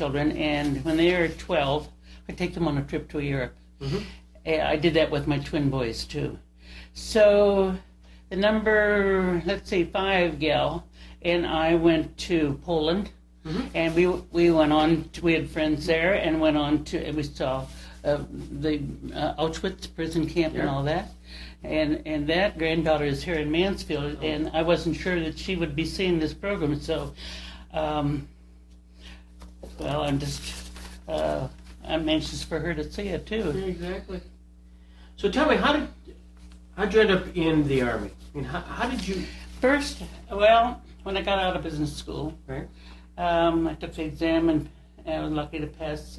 grandchildren, and when they were 12, I take them on a trip to Europe. I did that with my twin boys too. So the number, let's say 5 gal, and I went to Poland, and we went on. We had friends there, and went on to. And we saw the Auschwitz prison camp and all that. And that granddaughter is here in Mansfield, and I wasn't sure that she would be seeing this program. So, well, I'm anxious for her to see it too. Yeah, exactly. So tell me, how'd you end up in the Army? I mean, how did you? First, well, when I got out of business school, Right. I took the exam and I was lucky to pass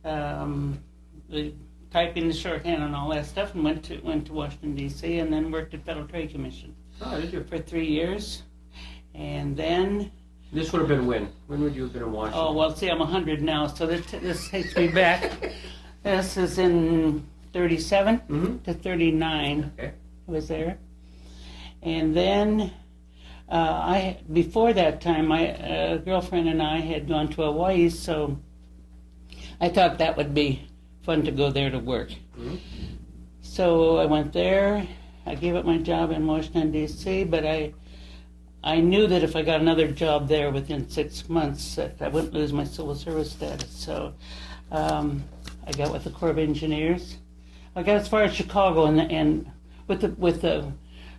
the typing, the shorthand, and all that stuff, and went to Washington D.C. and then worked at Federal Trade Commission. Oh, did you? For 3 years, and then. This would have been when? When would you have been in Washington? Oh well, see, I'm 100 now, so this takes me back. This is in 37 to 39. Okay. I was there, and then before that time, my girlfriend and I had gone to Hawaii, so I thought that would be fun to go there to work. So I went there. I gave up my job in Washington D.C., but I knew that if I got another job there within 6 months, that I wouldn't lose my civil service status. So I got with the Corps of Engineers. I got as far as Chicago, and with an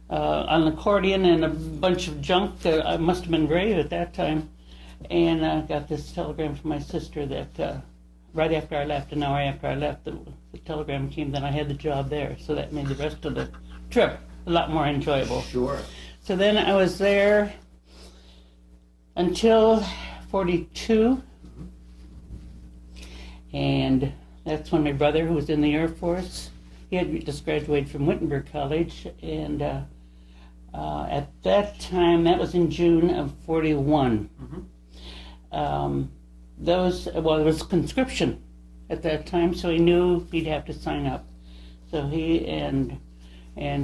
accordion and a bunch of junk. I must have been brave at that time. And I got this telegram from my sister that right after I left, an hour after I left, the telegram came that I had the job there. So that made the rest of the trip a lot more enjoyable. Sure. So then I was there until 42, and that's when my brother, who was in the Air Force, he had just graduated from Wittenberg College, and at that time, that was in June of 41. It was conscription at that time, so he knew he'd have to sign up. So he and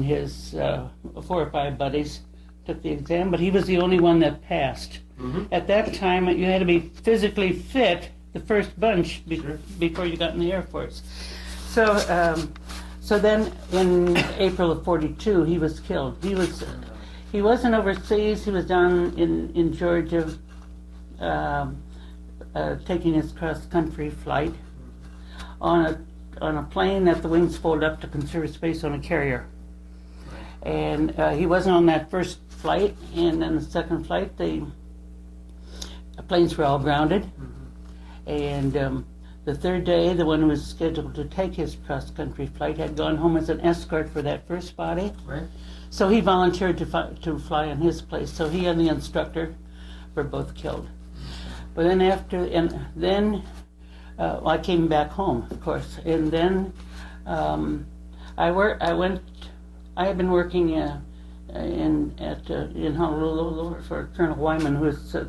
his 4 or 5 buddies took the exam, but he was the only one that passed. At that time, you had to be physically fit, the first bunch, before you got in the Air Force. So then in April of 42, he was killed. He wasn't overseas. He was down in Georgia taking his cross-country flight on a plane that the wings fold up to conserve space on a carrier. And he wasn't on that first flight, and then the second flight, the planes were all grounded. And the third day, the one who was scheduled to take his cross-country flight had gone home as an escort for that first body. Right. So he volunteered to fly in his place. So he and the instructor were both killed. But then I came back home, of course, and then I had been working in Honolulul for Colonel Wyman, who was the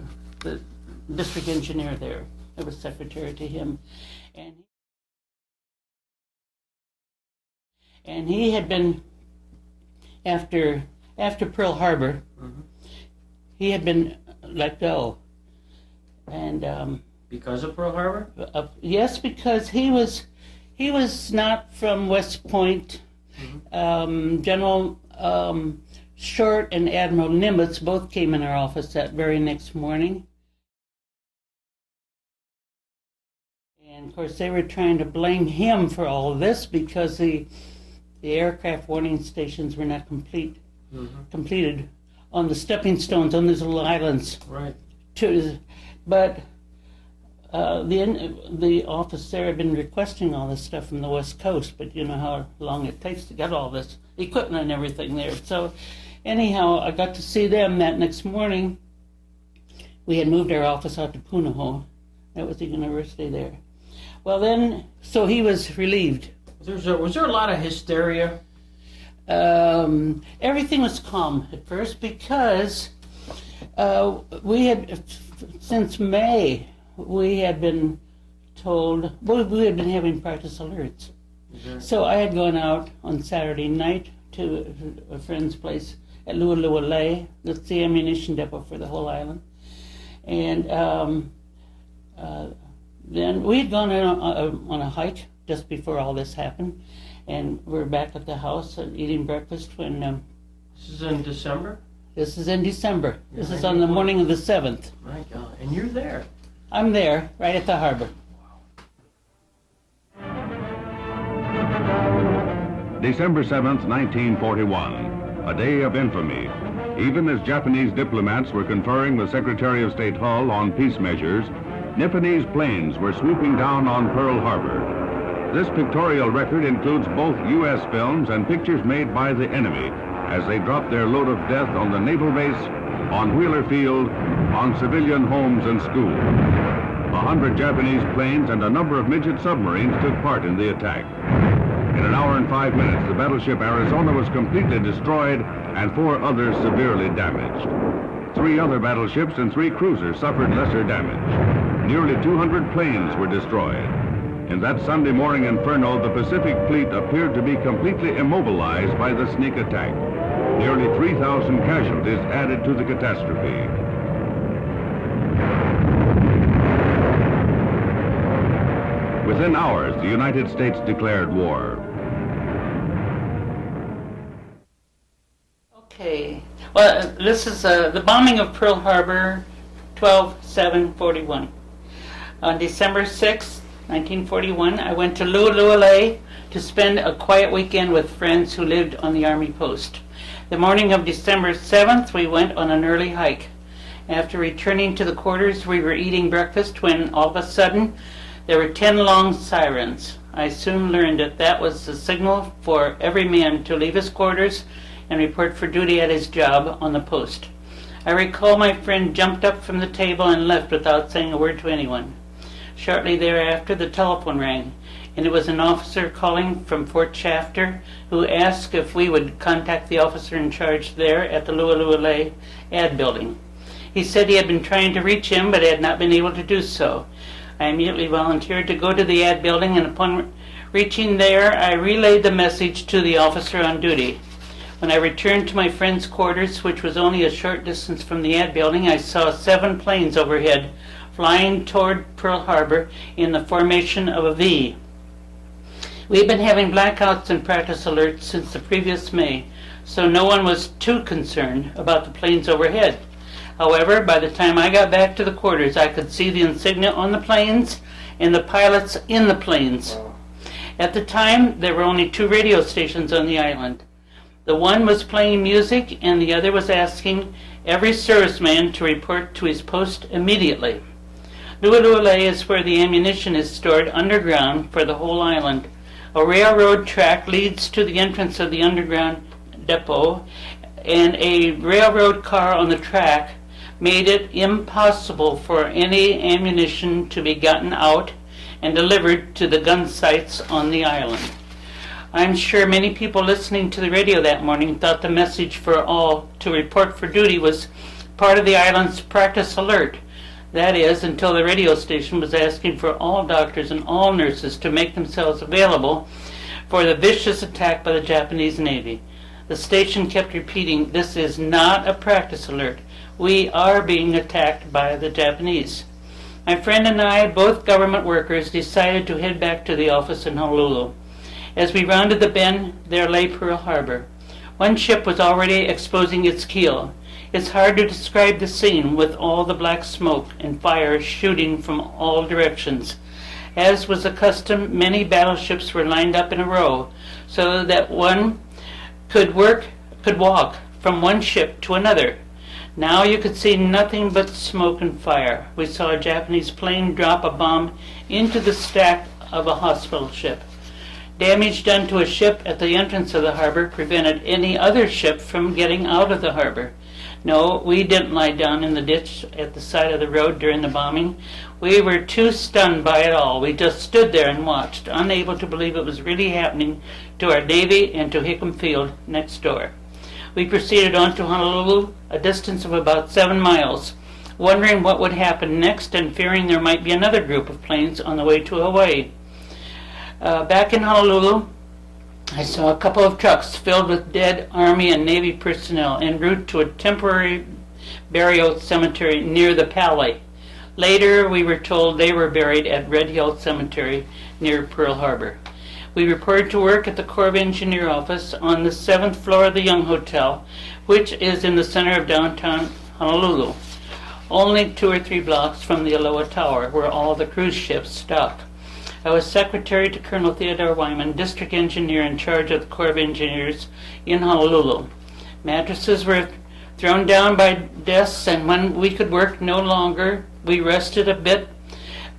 district engineer there. I was secretary to him, and he had been after Pearl Harbor. He had been let go, and because of Pearl Harbor? Yes, because he was not from West Point. General Short and Admiral Nimitz both came in our office that very next morning. And of course they were trying to blame him for all of this because the aircraft warning stations were not completed on the stepping stones on these little islands. Right. But the office there had been requesting all this stuff from the West Coast, but you know how long it takes to get all this equipment and everything there. So anyhow, I got to see them that next morning. We had moved our office out to Punahou. That was the university there. Well then, so he was relieved. Was there a lot of hysteria? Everything was calm at first because we had, since May, we had been told, we had been having practice alerts. So I had gone out on Saturday night to a friend's place at Lu'u'u'ulei. That's the ammunition depot for the whole island. And Then we had gone on a hike just before all this happened, and we're back at the house and eating breakfast when This is in December? this is in December. This is on the morning of the 7th. My God, and you're there. I'm there, right at the harbor. December 7th, 1941, a day of infamy. Even as Japanese diplomats were conferring with Secretary of State Hull on peace measures, Nipponese planes were swooping down on Pearl Harbor. This pictorial record includes both U.S. films and pictures made by the enemy as they dropped their load of death on the naval base, on Wheeler Field, on civilian homes and schools. 100 Japanese planes and a number of midget submarines took part in the attack. In an hour and 5 minutes, the battleship Arizona was completely destroyed and 4 others severely damaged. 3 other battleships and 3 cruisers suffered lesser damage. Nearly 200 planes were destroyed. In that Sunday morning inferno, the Pacific Fleet appeared to be completely immobilized by the sneak attack. Nearly 3,000 casualties added to the catastrophe. Within hours, the United States declared war. Okay. Well, this is the bombing of Pearl Harbor, 12/7/41. On December 6, 1941, I went to Honolulul to spend a quiet weekend with friends who lived on the Army post. The morning of December 7th, we went on an early hike. After returning to the quarters, we were eating breakfast when all of a sudden there were 10 long sirens. I soon learned that was the signal for every man to leave his quarters and report for duty at his job on the post. I recall my friend jumped up from the table and left without saying a word to anyone. Shortly thereafter, the telephone rang, and it was an officer calling from Fort Shafter who asked if we would contact the officer in charge there at the Honolulul ad building. He said he had been trying to reach him but had not been able to do so. I immediately volunteered to go to the ad building, and upon reaching there, I relayed the message to the officer on duty. When I returned to my friend's quarters, which was only a short distance from the ad building, I saw 7 planes overhead, flying toward Pearl Harbor in the formation of a V. We've been having blackouts and practice alerts since the previous May, so no one was too concerned about the planes overhead. However, by the time I got back to the quarters, I could see the insignia on the planes and the pilots in the planes. At the time, there were only 2 radio stations on the island. The one was playing music, and the other was asking every serviceman to report to his post immediately. Honolulul is where the ammunition is stored underground for the whole island. A railroad track leads to the entrance of the underground depot, and a railroad car on the track made it impossible for any ammunition to be gotten out and delivered to the gun sites on the island. I'm sure many people listening to the radio that morning thought the message for all to report for duty was part of the island's practice alert. That is, until the radio station was asking for all doctors and all nurses to make themselves available for the vicious attack by the Japanese Navy. The station kept repeating, "This is not a practice alert. We are being attacked by the Japanese." My friend and I, both government workers, decided to head back to the office in Honolulu. As we rounded the bend, there lay Pearl Harbor. One ship was already exposing its keel. It's hard to describe the scene with all the black smoke and fire shooting from all directions. As was the custom, many battleships were lined up in a row so that one could walk from one ship to another. Now you could see nothing but smoke and fire. We saw a Japanese plane drop a bomb into the stack of a hospital ship. Damage done to a ship at the entrance of the harbor prevented any other ship from getting out of the harbor. No, we didn't lie down in the ditch at the side of the road during the bombing. We were too stunned by it all. We just stood there and watched, unable to believe it was really happening to our Navy and to Hickam Field next door. We proceeded on to Honolulu, a distance of about 7 miles, wondering what would happen next and fearing there might be another group of planes on the way to Hawaii. Back in Honolulu, I saw a couple of trucks filled with dead Army and Navy personnel en route to a temporary burial cemetery near the Palais. Later, we were told they were buried at Red Hill Cemetery near Pearl Harbor. We reported to work at the Corps of Engineer office on the 7th floor of the Young Hotel, which is in the center of downtown Honolulu, only 2 or 3 blocks from the Aloha Tower, where all the cruise ships dock. I was secretary to Colonel Theodore Wyman, district engineer in charge of the Corps of Engineers in Honolulu. Mattresses were thrown down by desks, and when we could work no longer, we rested a bit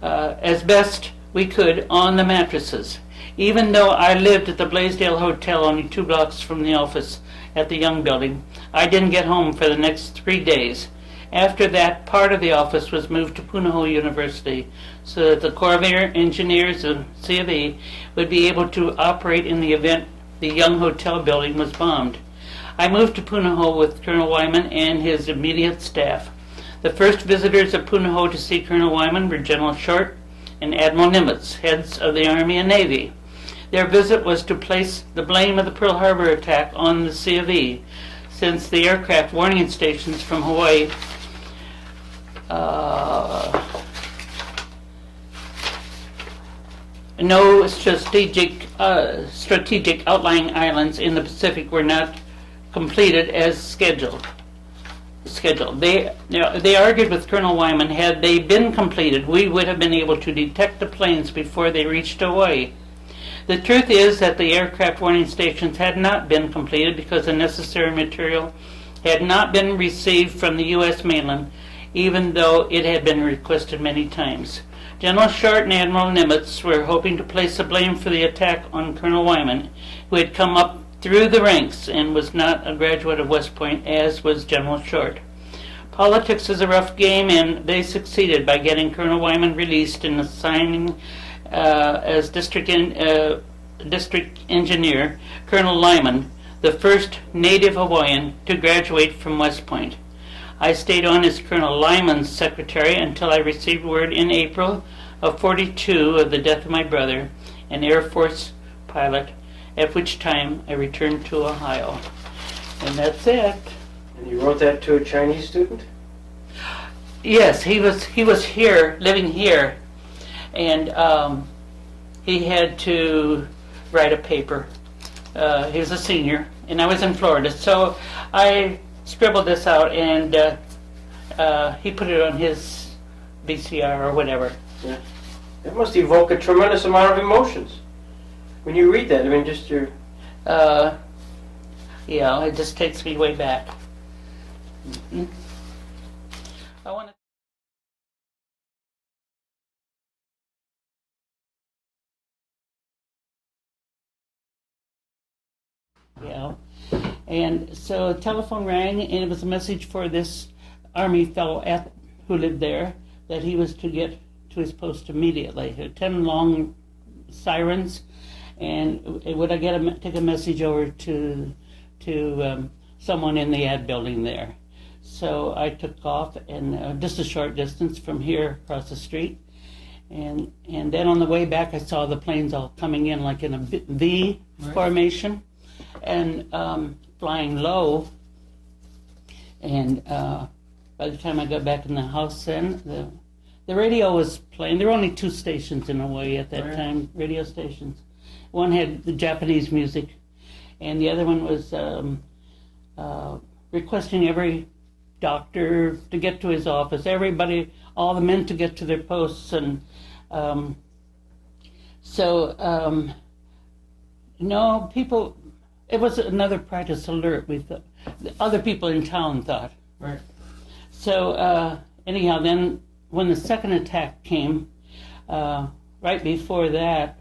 as best we could on the mattresses. Even though I lived at the Blaisdell Hotel only 2 blocks from the office at the Young Building, I didn't get home for the next 3 days. After that, part of the office was moved to Punahou University so that the Corps of Engineers of C of E would be able to operate in the event the Young Hotel building was bombed. I moved to Punahou with Colonel Wyman and his immediate staff. The first visitors of Punahou to see Colonel Wyman were General Short and Admiral Nimitz, heads of the Army and Navy. Their visit was to place the blame of the Pearl Harbor attack on the C of E, since the aircraft warning stations from Hawaii no strategic outlying islands in the Pacific were not completed as scheduled. They argued with Colonel Wyman, had they been completed, we would have been able to detect the planes before they reached Hawaii. The truth is that the aircraft warning stations had not been completed because the necessary material had not been received from the U.S. mainland, even though it had been requested many times. General Short and Admiral Nimitz were hoping to place the blame for the attack on Colonel Wyman, who had come up through the ranks and was not a graduate of West Point, as was General Short. Politics is a rough game, and they succeeded by getting Colonel Wyman released and assigning as district engineer Colonel Lyman, the first native Hawaiian to graduate from West Point. I stayed on as Colonel Lyman's secretary until I received word in April of '42 of the death of my brother, an Air Force pilot, at which time I returned to Ohio. And that's it. And you wrote that to a Chinese student? Yes, he was here, living here, and he had to write a paper. He was a senior, and I was in Florida, so I scribbled this out, and he put it on his VCR or whatever. Yeah. That must evoke a tremendous amount of emotions when you read that. I mean, just your... Yeah, it just takes me way back. Mm-hmm. I want to... Yeah. And so a telephone rang, and it was a message for this Army fellow who lived there that he was to get to his post immediately. 10 long sirens, and would I take a message over to someone in the ad building there. So I took off, and just a short distance from here across the street. And then on the way back, I saw the planes all coming in like in a V formation, and flying low. And by the time I got back in the house, then the radio was playing. There were only 2 stations in Hawaii at that time, radio stations. One had the Japanese music, and the other one was requesting every doctor to get to his office, everybody, all the men to get to their posts, and people. It was another practice alert. We thought, other people in town thought. Right. So anyhow, then when the second attack came, right before that,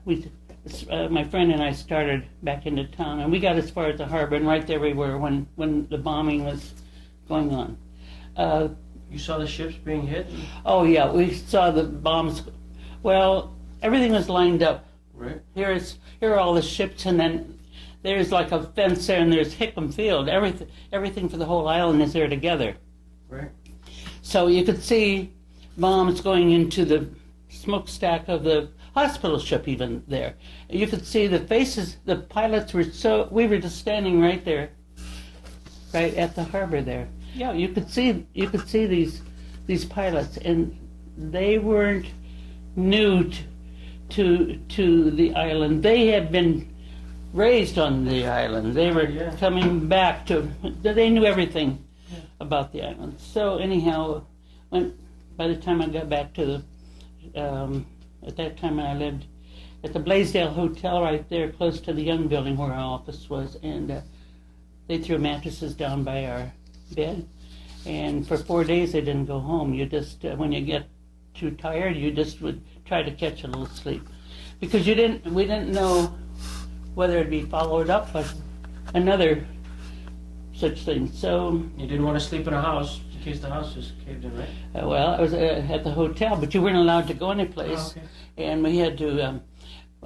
my friend and I started back into town, and we got as far as the harbor, and right there we were when the bombing was going on. You saw the ships being hit? Oh yeah, we saw the bombs. Well, everything was lined up. Right. Here are all the ships, and then there's like a fence there, and there's Hickam Field. Everything for the whole island is there together. Right. So you could see bombs going into the smokestack of the hospital ship even there. You could see the faces, the pilots we were just standing right there, right at the harbor there. Yeah, you could see these pilots, and they weren't new to the island. They had been raised on the island. They were coming back they knew everything about the island. So anyhow, by the time I got back to at that time I lived at the Blaisdell Hotel right there close to the Young Building where our office was, and they threw mattresses down by our bed, and for 4 days they didn't go home. You just, when you get too tired, you just would try to catch a little sleep, because we didn't know whether it'd be followed up by another such thing. So You didn't want to sleep in a house in case the house just caved in, right? well, I was at the hotel, but you weren't allowed to go anyplace. Oh, okay. And we had to,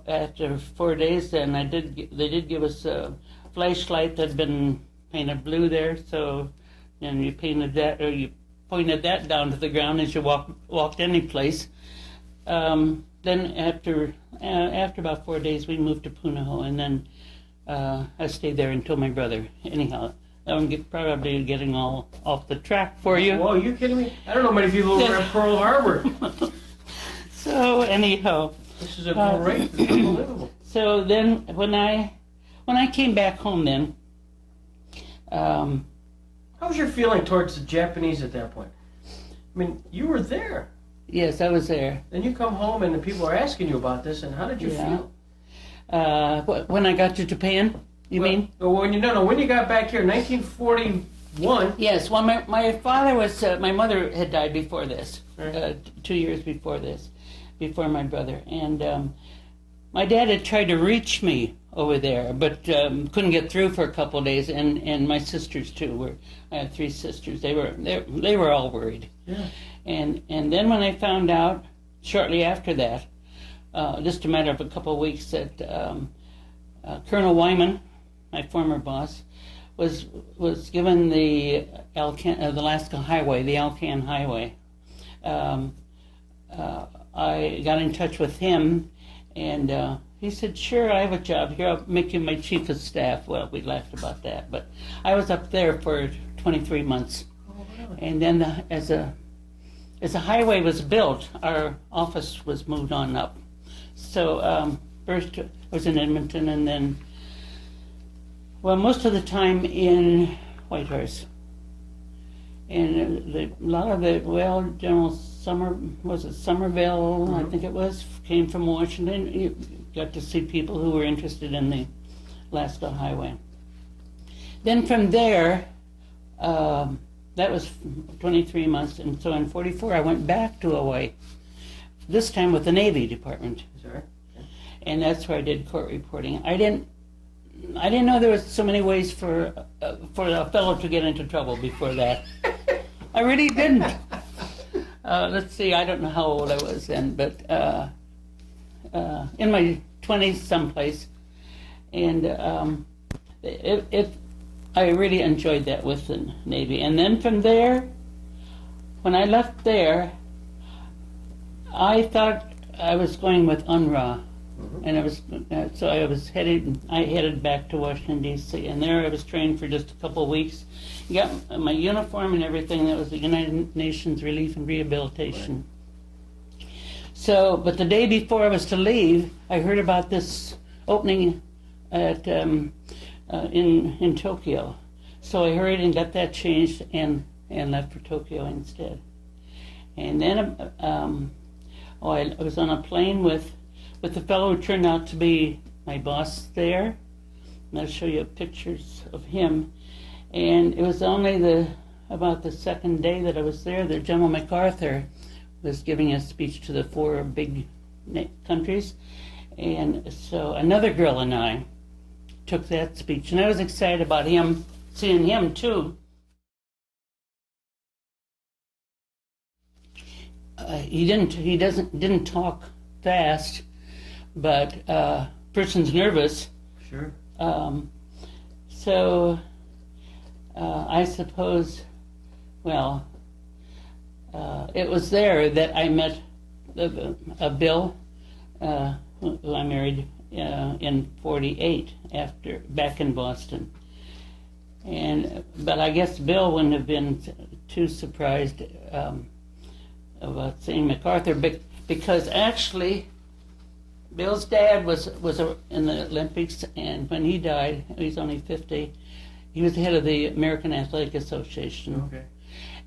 after 4 days, then they did give us a flashlight that had been painted blue there, so, and you painted that, or you pointed that down to the ground as you walked any place. Then after about 4 days, we moved to Punahou, and then I stayed there until my brother. Anyhow, I'm probably getting all off the track for you. Whoa, are you kidding me? I don't know many people who were at Pearl Harbor. So anyhow, This is a great, it's unbelievable. so then when I came back home, then How was your feeling towards the Japanese at that point? I mean, you were there. yes, I was there. Then you come home and the people are asking you about this, and how did you feel? When I got to Japan, you mean? When you got back here, 1941. Yes. Well, my father was. My mother had died before this, Right. 2 years before this, before my brother, and my dad had tried to reach me over there, but couldn't get through for a couple of days. And my sisters too. I had 3 sisters. They were all worried. Yeah. And then when I found out shortly after that, just a matter of a couple of weeks, that Colonel Wyman, my former boss, was given the Alaska Highway, the Alcan Highway. I got in touch with him, and he said, "Sure, I have a job here. I'll make you my chief of staff." Well, we laughed about that, but I was up there for 23 months, Oh, really? and then as the highway was built, our office was moved on up. So first I was in Edmonton, and then, well, most of the time in Whitehorse. And a lot of the, General Somerville, I think it was, came from Washington. You got to see people who were interested in the Alaska Highway. Then from there, that was 23 months, and so in 44 I went back to Hawaii, this time with the Navy Department. Sorry. And that's where I did court reporting. I didn't know there was so many ways for a fellow to get into trouble before that. I really didn't. Let's see, I don't know how old I was then, but in my 20s someplace. And I really enjoyed that with the Navy. And then from there, when I left there, I thought I was going with UNRWA. And I headed back to Washington, D.C., and there I was trained for just a couple of weeks. Got my uniform and everything. That was the United Nations Relief and Rehabilitation. Right. So, but the day before I was to leave, I heard about this opening at in Tokyo. So I hurried and got that changed and left for Tokyo instead. And then I was on a plane with the fellow who turned out to be my boss there. And I'll show you pictures of him. And it was only about the second day that I was there that General MacArthur was giving a speech to the 4 big countries. And so another girl and I took that speech. And I was excited about seeing him too. He didn't talk fast, but person's nervous. Sure. So I suppose, it was there that I met Bill, who I married in 48 back in Boston. But I guess Bill wouldn't have been too surprised. about seeing MacArthur because actually Bill's dad was in the Olympics, and when he died, he was only 50. He was the head of the American Athletic Association. Okay.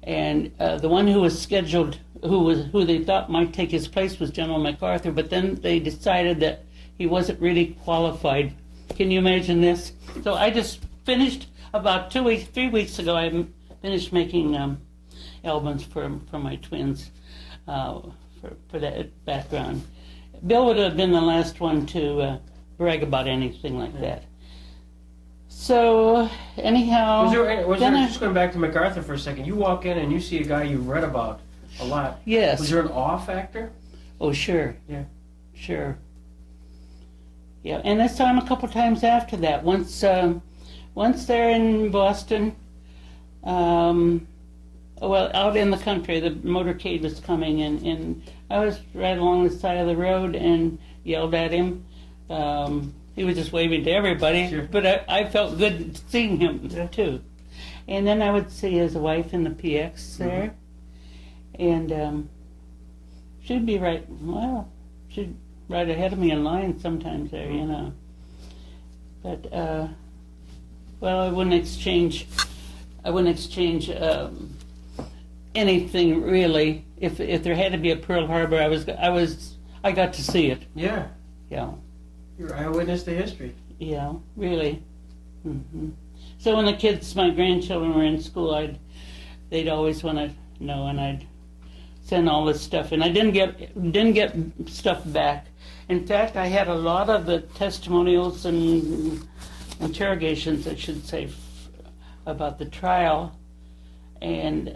And the one who was scheduled, who they thought might take his place, was General MacArthur. But then they decided that he wasn't really qualified. Can you imagine this? So I just finished about 3 weeks ago. I finished making albums for my twins for that background. Bill would have been the last one to brag about anything like that. So anyhow, just going back to MacArthur for a second? You walk in and you see a guy you read about a lot. Yes. Was there an awe factor? Oh, sure. Yeah. Sure. Yeah, and I saw him a couple times after that. Once there in Boston, out in the country, the motorcade was coming, and I was right along the side of the road and yelled at him. He was just waving to everybody, sure. But I felt good seeing him too. And then I would see his wife in the PX there, and she'd be she'd right ahead of me in line sometimes there, you know. But I wouldn't exchange anything really. If there had to be a Pearl Harbor, I got to see it. Yeah. Yeah. You're eyewitness to history. Yeah, really. Mm-hmm. So when my grandchildren were in school, they'd always want to know, and I'd send all this stuff, and I didn't get stuff back. In fact, I had a lot of the testimonials and interrogations, I should say, about the trial, and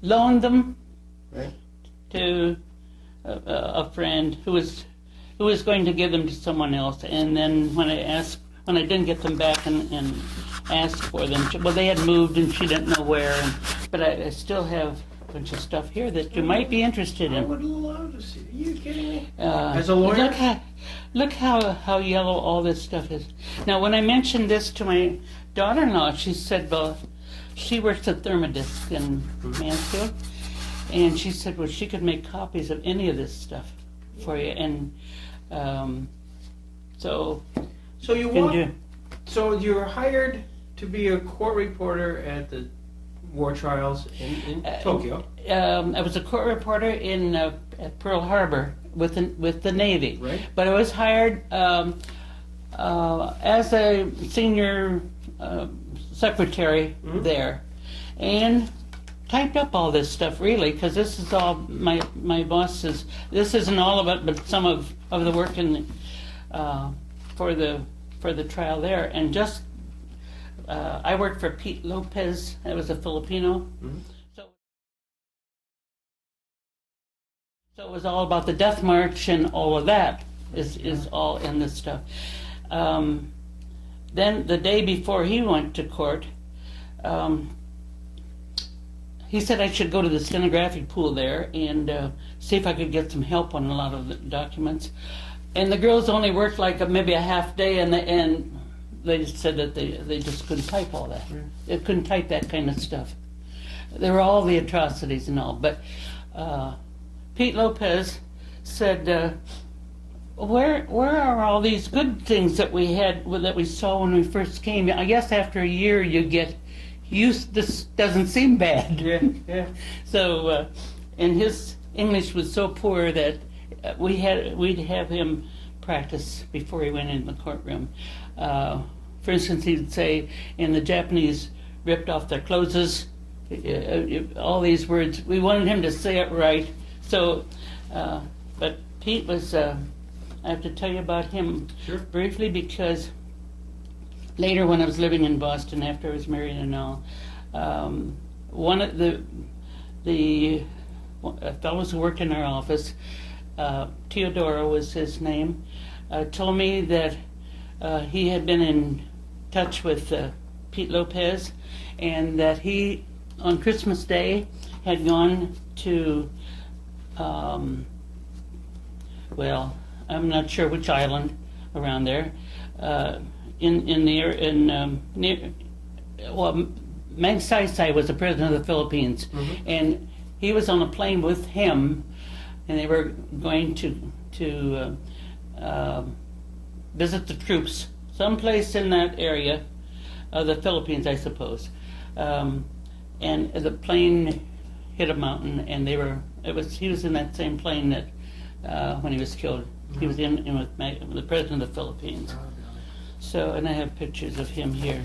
loaned them to a friend who was going to give them to someone else. And then when I didn't get them back and asked for them, they had moved and she didn't know where. But I still have a bunch of stuff here that you might be interested in. I would love to see. Are you kidding me? As a lawyer? Look how yellow all this stuff is. Now, when I mentioned this to my daughter-in-law, she said, well, she works at Thermodisc in Mansfield, and she said, well, she could make copies of any of this stuff for you. And so you were hired to be a court reporter at the war trials in Tokyo. I was a court reporter at Pearl Harbor with the Navy. Right. But I was hired as a senior secretary there, and typed up all this stuff really, because this is all my boss says. This isn't all of it, but some of the work for the trial there, and just I worked for Pedro Lopez. That was a Filipino. Mm-hmm. So it was all about the death march, and all of that is all in this stuff. Then the day before he went to court, he said I should go to the stenographic pool there and see if I could get some help on a lot of the documents. And the girls only worked like maybe a half day, and they just said that they just couldn't type all that. Right. They couldn't type that kind of stuff. There were all the atrocities and all, but Pedro Lopez said, where are all these good things that we saw when we first came? I guess after a year you get used. This doesn't seem bad. Yeah. So, and his English was so poor that we'd have him practice before he went in the courtroom. For instance, he'd say, "And the Japanese ripped off their clothes." All these words. We wanted him to say it right. So, but Pete was. I have to tell you about him briefly, because later when I was living in Boston after I was married and all, one of the fellows who worked in our office, Theodore was his name, told me that he had been in touch with Pete Lopez, and that he, on Christmas Day, had gone to, I'm not sure which island around there, Magsaysay was the president of the Philippines, and he was on a plane with him, and they were going to visit the troops someplace in that area of the Philippines, I suppose. And the plane hit a mountain, and he was in that same plane that when he was killed. He was in with the president of the Philippines. So, and I have pictures of him here.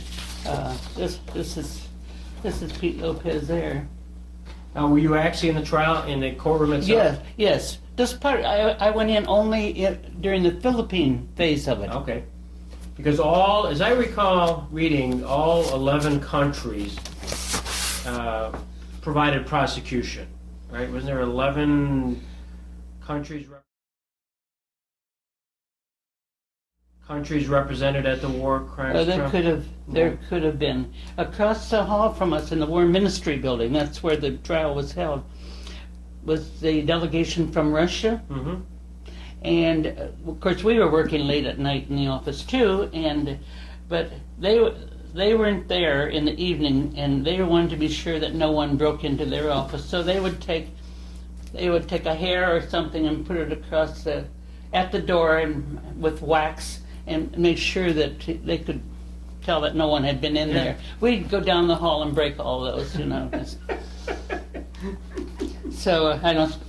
This is Pete Lopez there. Now, were you actually in the trial in the courtroom itself? Yes. This part I went in only during the Philippine phase of it. Okay. Because as I recall reading, all 11 countries provided prosecution, right? Wasn't there 11 countries represented at the War Crimes Trial? There could have been. Across the hall from us in the War Ministry building, that's where the trial was held, was the delegation from Russia. Mm-hmm. And of course we were working late at night in the office too, but they weren't there in the evening, and they wanted to be sure that no one broke into their office. So they would take a hair or something and put it across at the door and with wax, and make sure that they could tell that no one had been in there. We'd go down the hall and break all those, you know. So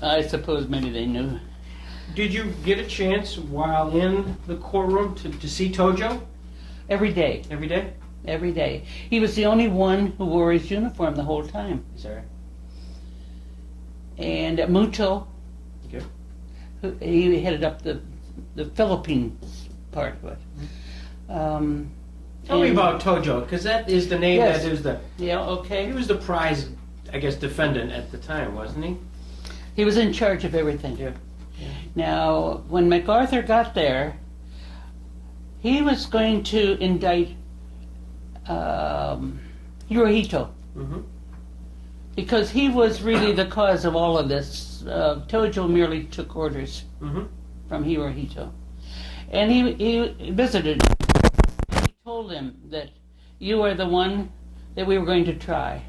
I suppose maybe they knew. Did you get a chance while in the courtroom to see Tojo? Every day. Every day? Every day. He was the only one who wore his uniform the whole time. Is that right? And Muto, Okay. he headed up the Philippines part of it. Tell me about Tojo, because that is the name Yes. that is the... Yeah, okay. He was the prize, I guess, defendant at the time, wasn't he? He was in charge of everything. Yeah. Now, when MacArthur got there, he was going to indict Hirohito, Mm-hmm. because he was really the cause of all of this. Tojo merely took orders Mm-hmm. from Hirohito. And he visited him. He told him that you are the one that we were going to try.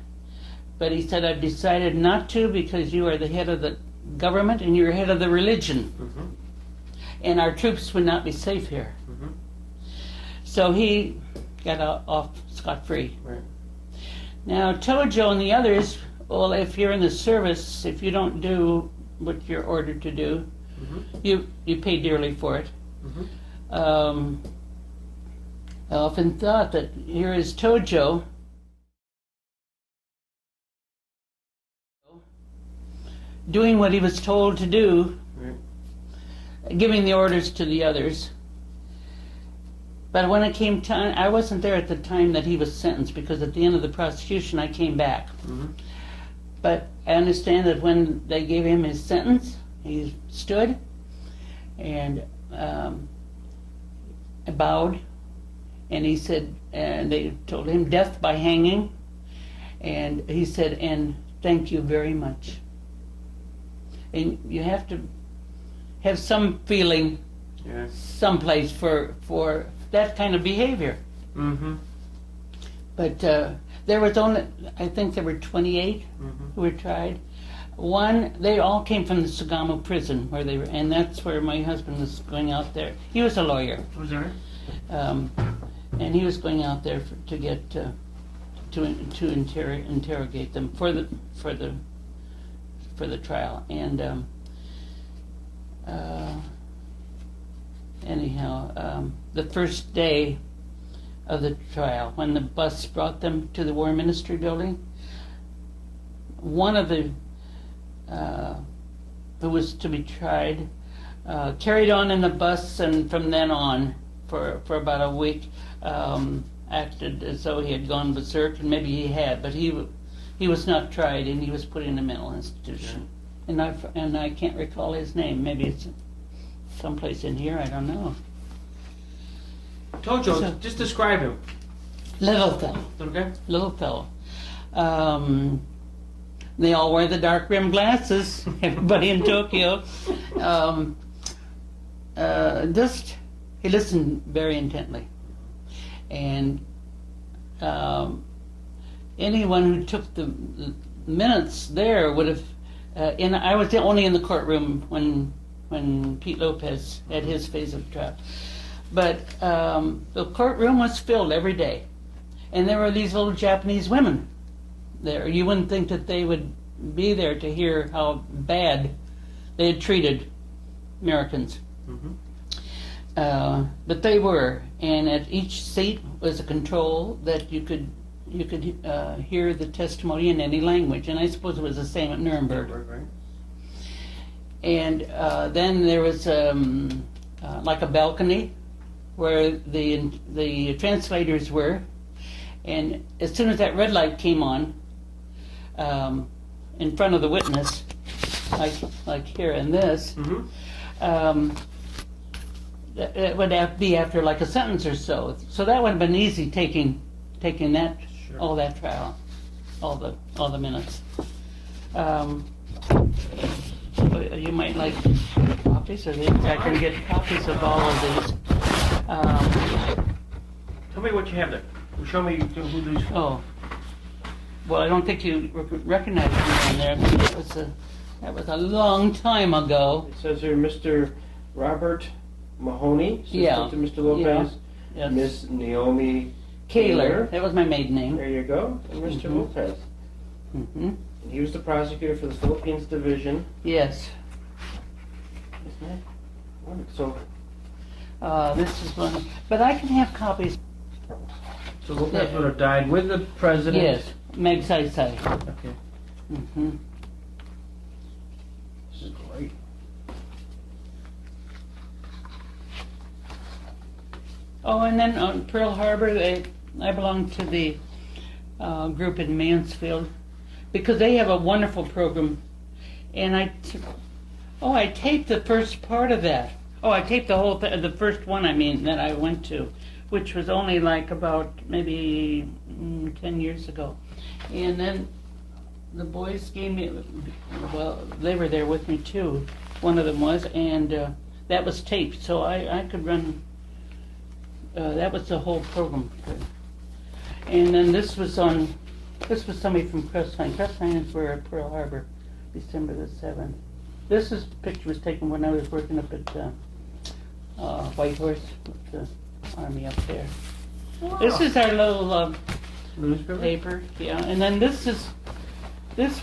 But he said, I've decided not to, because you are the head of the government and you're head of the religion. Mm-hmm. And our troops would not be safe here. Mm-hmm. So he got off scot-free. Right. Now, Tojo and the others, well, if you're in the service, if you don't do what you're ordered to do, Mm-hmm. you pay dearly for it. Mm-hmm. I often thought that here is Tojo doing what he was told to do, Right. giving the orders to the others. But when it came time, I wasn't there at the time that he was sentenced, because at the end of the prosecution I came back. Mm-hmm. But I understand that when they gave him his sentence, he stood and bowed, and he said, and they told him death by hanging, and he said, and thank you very much. And you have to have some feeling Yeah. someplace for that kind of behavior. Mm-hmm. But there was only, I think there were 28 Mm-hmm. who were tried. They all came from the Sagamo prison where they were, and that's where my husband was going out there. He was a lawyer, Was there? and he was going out there to get to interrogate them for the trial. And anyhow, the first day of the trial, when the bus brought them to the War Ministry building, one of the who was to be tried carried on in the bus, and from then on, for about a week, acted as though he had gone berserk, and maybe he had, but he was not tried, and he was put in a mental institution. And I can't recall his name. Maybe it's someplace in here. I don't know. Tojo, So- just describe him. Little fellow. Okay? Little fellow. They all wear the dark rimmed glasses, everybody in Tokyo. He listened very intently. And anyone who took the minutes there would have And I was only in the courtroom when Pete Lopez had his phase of the trial. But the courtroom was filled every day. And there were these little Japanese women there. You wouldn't think that they would be there to hear how bad they had treated Americans. But they were. And at each seat was a control that you could hear the testimony in any language. And I suppose it was the same at Nuremberg. Right. And then there was like a balcony where the translators were, and as soon as that red light came on, in front of the witness, like here in this, that would be after like a sentence or so. So that would have been easy taking that all that trial, all the minutes. You might like copies, or I can get copies of all of these. Tell me what you have there. Show me who these. Oh, well, I don't think you recognize me on there. That was a long time ago. It says here, Mr. Robert Mahoney, assistant Yeah. to Mr. Lopez. Yeah. Yes. Miss Naomi Kaler. That was my maiden name. There you go. And Mr. Lopez. Mm-hmm. And he was the prosecutor for the Philippines Division. Yes. Isn't it? Wonderful. This is one. But I can have copies. So Lopez would have died with the president. Yes. Meg Sai Sai. Okay. Mm-hmm. This is great. Oh, and then on Pearl Harbor, I belong to the group in Mansfield because they have a wonderful program, and I taped the first part of that. Oh, I taped the whole the first one. I mean that I went to, which was only like about maybe 10 years ago, and then the boys gave me. Well, they were there with me too. One of them was, and that was taped, so I could run. That was the whole program. And then this was somebody from Crestline. Crestline is where at Pearl Harbor, December the 7th. This picture was taken when I was working up at Whitehorse with the Army up there. Wow. This is our little Newspaper? paper, yeah. And then this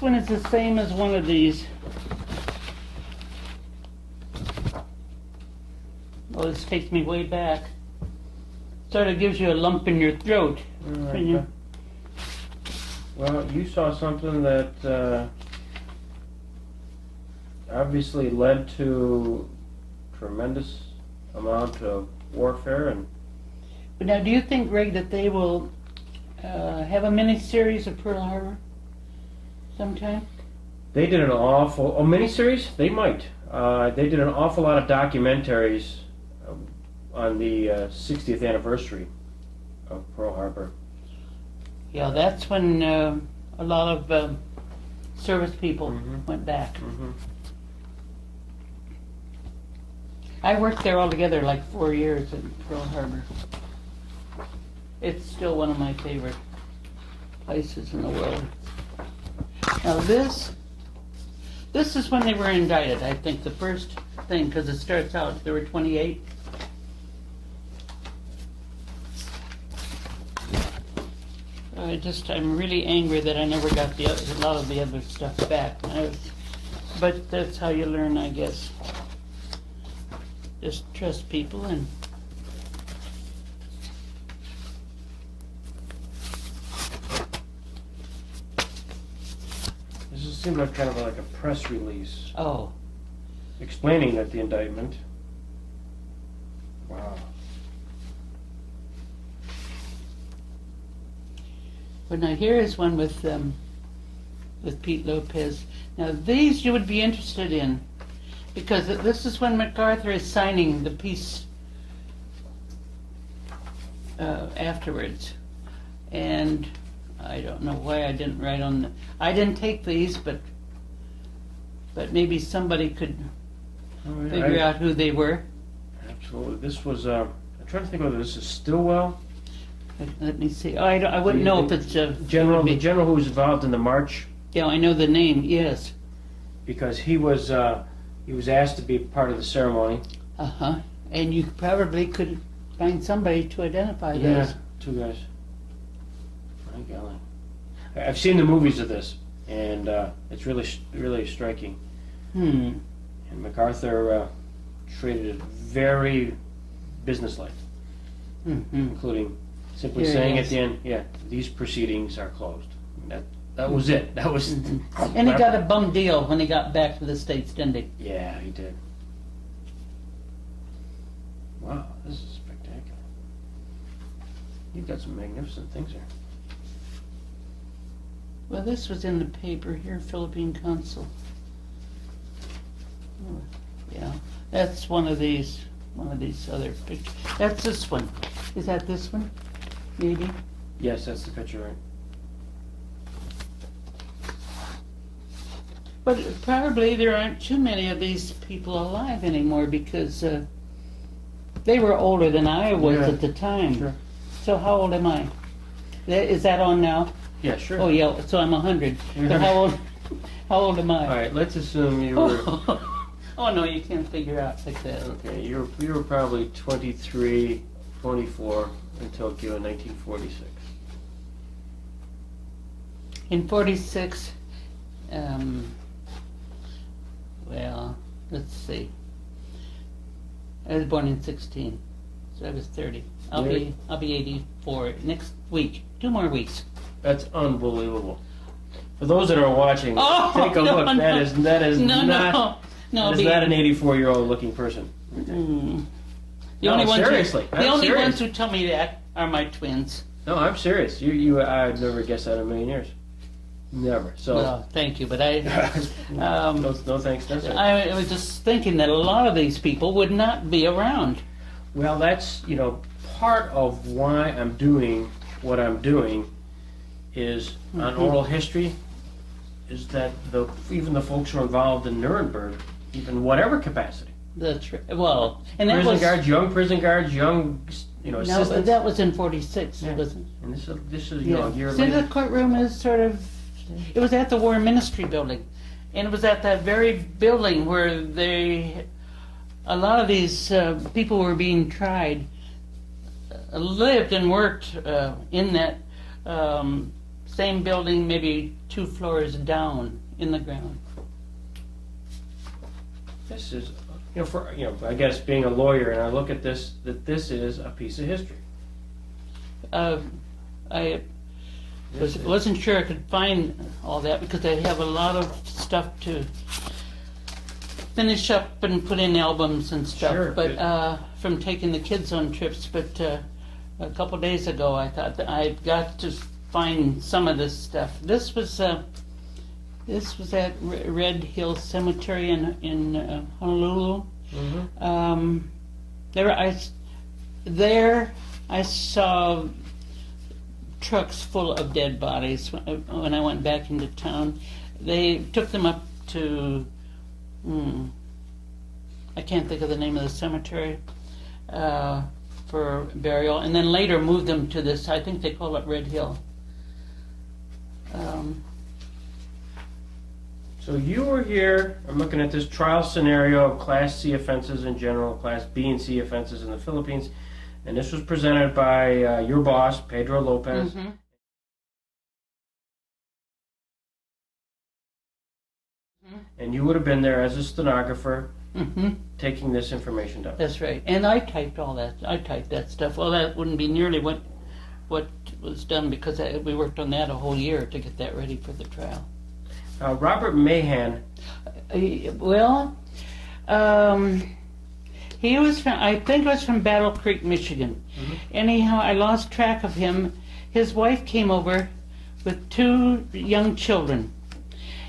one is the same as one of these. Oh, this takes me way back. Sort of gives you a lump in your throat. Right. Well, you saw something that obviously led to tremendous amount of warfare. But now, do you think, Greg, that they will have a mini-series of Pearl Harbor sometime? They did an miniseries? They might. They did an awful lot of documentaries on the 60th anniversary of Pearl Harbor. Yeah, that's when a lot of service people went back. I worked there altogether like 4 years in Pearl Harbor. It's still one of my favorite places in the world. Now this is when they were indicted, I think, the first thing, because it starts out, there were 28. I'm really angry that I never got a lot of the other stuff back. But that's how you learn, I guess. Just trust people and... This just seemed like kind of like a press release Oh. explaining that the indictment. Wow. But now here is one with Pete Lopez. Now these you would be interested in, because this is when MacArthur is signing the peace afterwards. And I don't know why I didn't write on I didn't take these, but maybe somebody could figure out who they were. Absolutely. This was, I'm trying to think whether this is Stilwell. Let me see. Oh, I wouldn't know if it's the general who was involved in the march. Yeah, I know the name. Yes. because he was asked to be part of the ceremony. And you probably could find somebody to identify Yeah, those. 2 guys. My golly. I've seen the movies of this, and it's really striking. And MacArthur treated it very businesslike, including simply Here saying he at is. the end, "Yeah, these proceedings are closed." That was it. That was. And he got a bum deal when he got back to the States, didn't he? Yeah, he did. Wow, this is spectacular. You've got some magnificent things here. Well, this was in the paper here, Philippine Consul. Oh, yeah, that's one of these other pictures. That's this one. Is that this one? Maybe? Yes, that's the picture, right? But probably there aren't too many of these people alive anymore because they were older than I was Yeah, at the time. sure. So how old am I? Is that on now? Yeah, sure. Oh yeah, so I'm 100. You're So 100. how old am I? All right, let's assume you were. Oh no, you can't figure out like that. Okay, you were probably 23, 24 in Tokyo in 1946. In 46, well, let's see. I was born in 16, so I was 30. I'll be 84 next week. 2 more weeks. That's unbelievable. For those that are watching, Oh, take a no, look. no. That is No, not. no, That is not an 84-year-old looking person. The No, only ones seriously, the I'm only serious. ones who tell me that are my twins. No, I'm serious. I'd never guessed that in a million years. Never. So. Well, thank you, but I no thanks necessary. I was just thinking that a lot of these people would not be around. Well, that's part of why I'm doing what I'm doing is on oral history. Is that even the folks who are involved in Nuremberg, even whatever capacity, That's right. Well, and that prison was guards, young prison guards, young no, assistants. that was in 46, Yeah. wasn't it? And this is Yeah. a year See, later. the courtroom is sort of. It was at the War Ministry building, and it was at that very building where a lot of these people were being tried, lived and worked in that same building, maybe 2 floors down in the ground. This is I guess being a lawyer, and I look at this this is a piece of history. I wasn't sure I could find all that because I have a lot of stuff to finish up and put in albums and stuff. Sure. But from taking the kids on trips. But a couple days ago, I thought that I'd got to find some of this stuff. This was at Red Hill Cemetery in Honolulul. There I saw trucks full of dead bodies when I went back into town. They took them up to I can't think of the name of the cemetery for burial, and then later moved them to this. I think they call it Red Hill. So you were here. I'm looking at this trial scenario of Class C offenses in general, Class B and C offenses in the Philippines, and this was presented by your boss, Pedro Lopez. And you would have been there as a stenographer, taking this information down. That's right. And I typed all that. I typed that stuff. Well, that wouldn't be nearly what was done because we worked on that a whole year to get that ready for the trial. Robert Mahan. Well, he was from, I think it was from Battle Creek, Michigan. Anyhow, I lost track of him. His wife came over with 2 young children,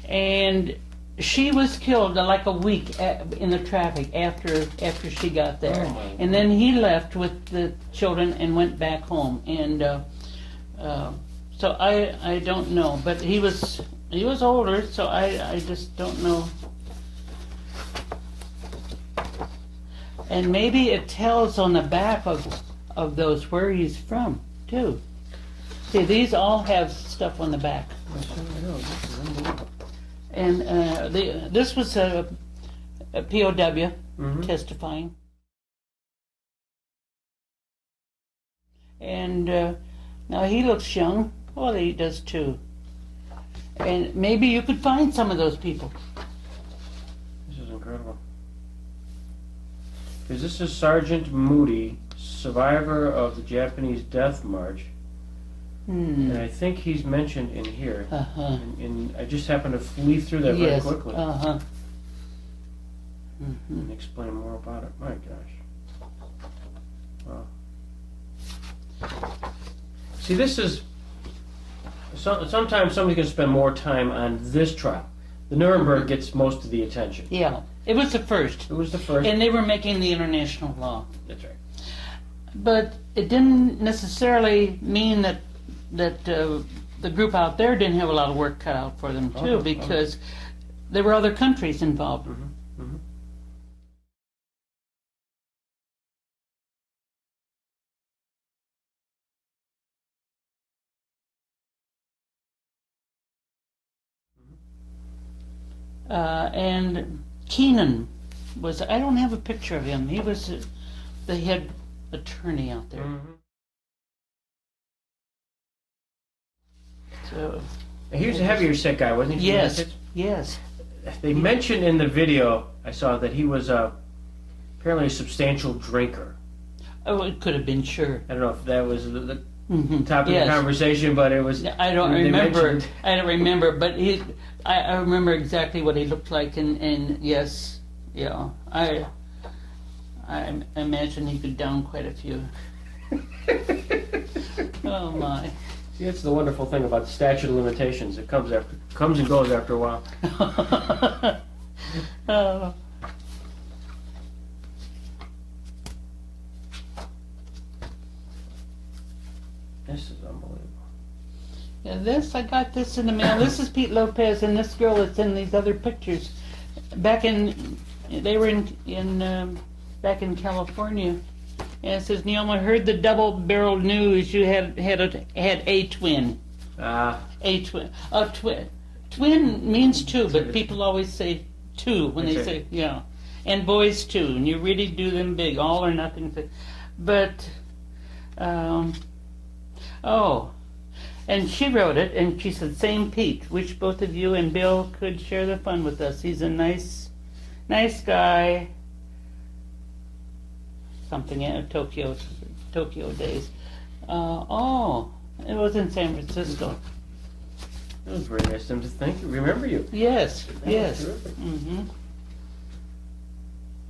and she was killed like a week in the traffic after she got there. Oh, and then he left with the children and went back home. And so I don't know, but he was older, so I just don't know. And maybe it tells on the back of those where he's from too. See, these all have stuff on the back. And this was a POW Mhm. testifying. And now he looks young. Well, he does too. And maybe you could find some of those people. This is incredible. Because this is Sergeant Moody, survivor of the Japanese Death March. And I think he's mentioned in here. Uh-huh. And I just happened to leaf through that Yes. very quickly Uh-huh. and explain more about it. My gosh. Wow. See, this is... sometimes somebody can spend more time on this trial. The Nuremberg gets most of the attention. Yeah. It was the first. It was the first. And they were making the international law. That's right. But it didn't necessarily mean that the group out there didn't have a lot of work cut out for them too, because there were other countries involved. Mm-hmm. Mm-hmm. And Keenan was, I don't have a picture of him. He was the head attorney out there. Mm-hmm. So, He was a heavier set guy, wasn't he? yes, yes. They mentioned in the video I saw that he was apparently a substantial drinker. Oh, it could have been, sure. I don't know if that was the Mhm. topic Yes. of conversation, but it was. I don't they remember. mentioned- I don't remember, but I remember exactly what he looked like, and yes, yeah, I imagine he could down quite a few. Oh my! See, that's the wonderful thing about the statute of limitations. It comes and goes after a while. Oh. This is unbelievable. Yeah, I got this in the mail. This is Pete Lopez, and this girl that's in these other pictures. They were back in California. And it says, Naomi, I heard the double-barreled news you had a twin. A twin. A twin. Twin means two, but people always say two when they That's say, yeah. And boys too, and you really do them big, all or nothing. But, and she wrote it, and she said, same Pete, wish both of you and Bill could share the fun with us. He's a nice guy. Something in Tokyo days. It was in San Francisco. It was very nice of them to remember you. Yes, yes. Terrific. Hmm.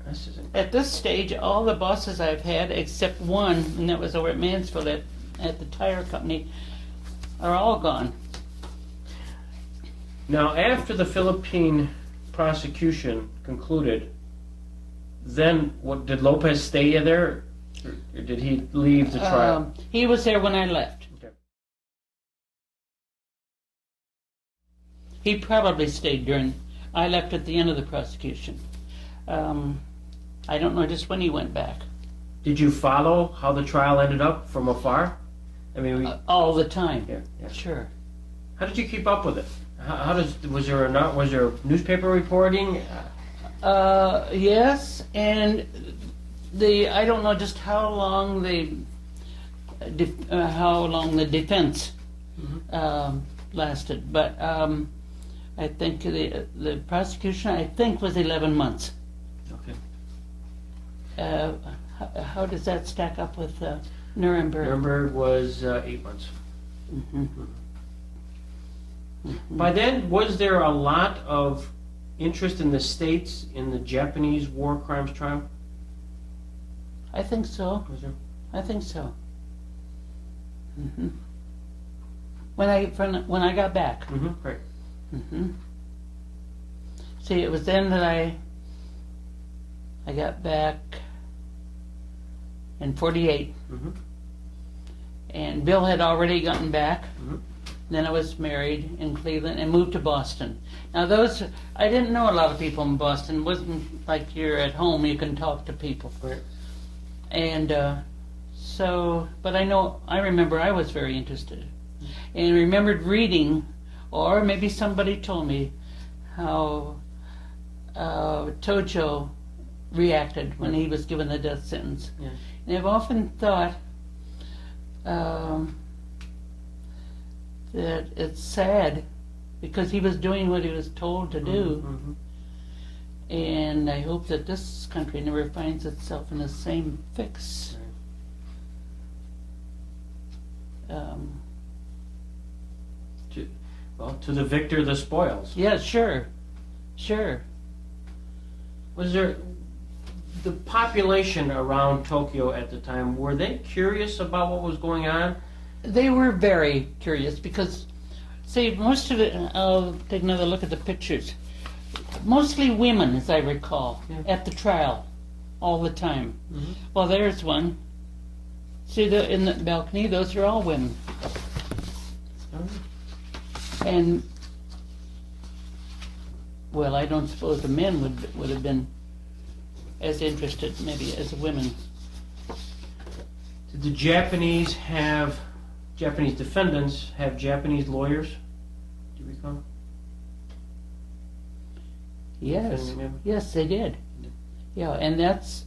This is At this stage, all the bosses I've had, except one, and that was over at Mansfield at the tire company, are all gone. Now, after the Philippine prosecution concluded, then what did Lopez stay there, or did he leave the trial? He was there when I left. Okay. He probably stayed I left at the end of the prosecution. I don't know just when he went back. Did you follow how the trial ended up from afar? I mean, All the time. yeah. Sure. How did you keep up with it? Was there newspaper reporting? Yes, and I don't know just how long the defense lasted, but I think the prosecution was 11 months. Okay. How does that stack up with Nuremberg? Nuremberg was 8 months. Mm-hmm. By then, was there a lot of interest in the States in the Japanese war crimes trial? I think so. Was there? I think so. Mm-hmm. When I got back. Mm-hmm. Right. Mm-hmm. See, it was then that I got back in 48. Mm-hmm. And Bill had already gotten back. Mm-hmm. Then I was married in Cleveland and moved to Boston. Now I didn't know a lot of people in Boston. It wasn't like you're at home, you can talk to people. Right. And but I remember I was very interested. And remembered reading, or maybe somebody told me, how Tojo reacted when he was given the death sentence. Yeah. And I've often thought that it's sad because he was doing what he was told to do. Mm-hmm. And I hope that this country never finds itself in the same fix. To the victor, the spoils. Yeah, sure. Was there the population around Tokyo at the time? Were they curious about what was going on? They were very curious because, see, most of it, I'll take another look at the pictures. Mostly women, as I recall, at the trial all the time. Mm-hmm. Well, there's one. See, in the balcony, those are all women. And, well, I don't suppose the men would have been as interested, maybe, as the women. Did the Japanese defendants have Japanese lawyers? Do you recall? Yes, yes, they did. Yeah, and that's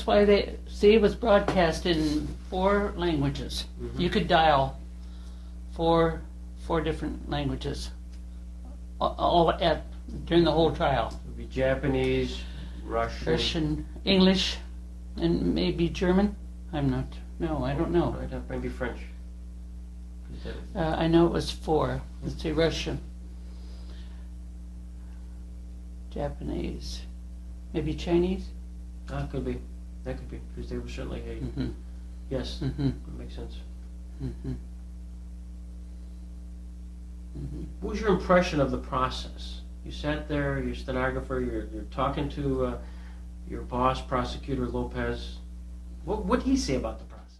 why it was broadcast in 4 languages. Mm-hmm. You could dial four different languages, all during the whole trial. It would be Japanese, Russian, English, and maybe German. I don't know. Maybe French. I know it was 4. Let's see, Russian, Japanese, maybe Chinese. Could be. That could be, because they were certainly a... Mm-hmm. Yes, Mm-hmm. that makes sense. Mm-hmm. Mm-hmm. What was your impression of the process? You sat there, you're a stenographer, you're talking to your boss, Prosecutor Lopez. What did he say about the process?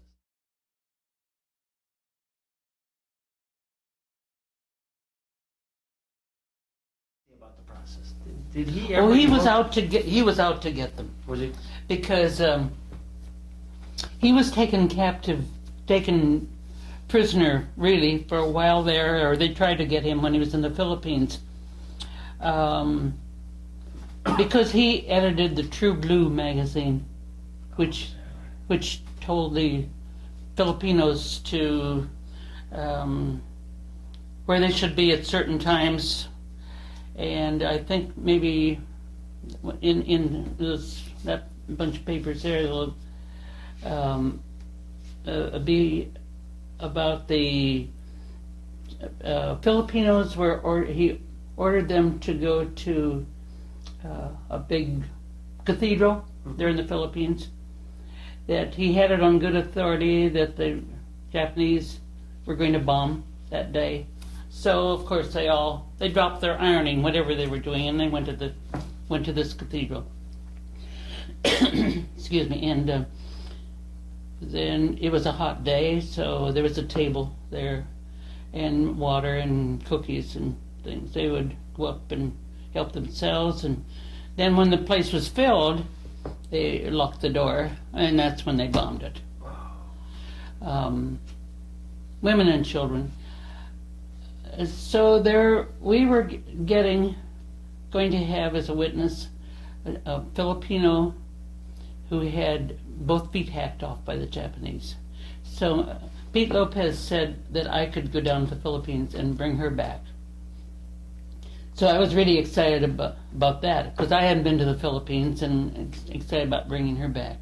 Did he ever... Oh, he was out to get them. Was he? Because he was taken prisoner, really, for a while there, or they tried to get him when he was in the Philippines. Because he edited the True Blue magazine, which told the Filipinos to where they should be at certain times. And I think maybe in that bunch of papers there, it'll be about the Filipinos he ordered them to go to a big cathedral there in the Philippines. That he had it on good authority that the Japanese were going to bomb that day. So of course they dropped their ironing, whatever they were doing, and they went to this cathedral. Excuse me. And then it was a hot day, so there was a table there, and water and cookies and things. They would go up and help themselves, and then when the place was filled, they locked the door, and that's when they bombed it. Women and children. So we were going to have as a witness a Filipino who had both feet hacked off by the Japanese. So Pete Lopez said that I could go down to the Philippines and bring her back. So I was really excited about that, because I hadn't been to the Philippines, and excited about bringing her back.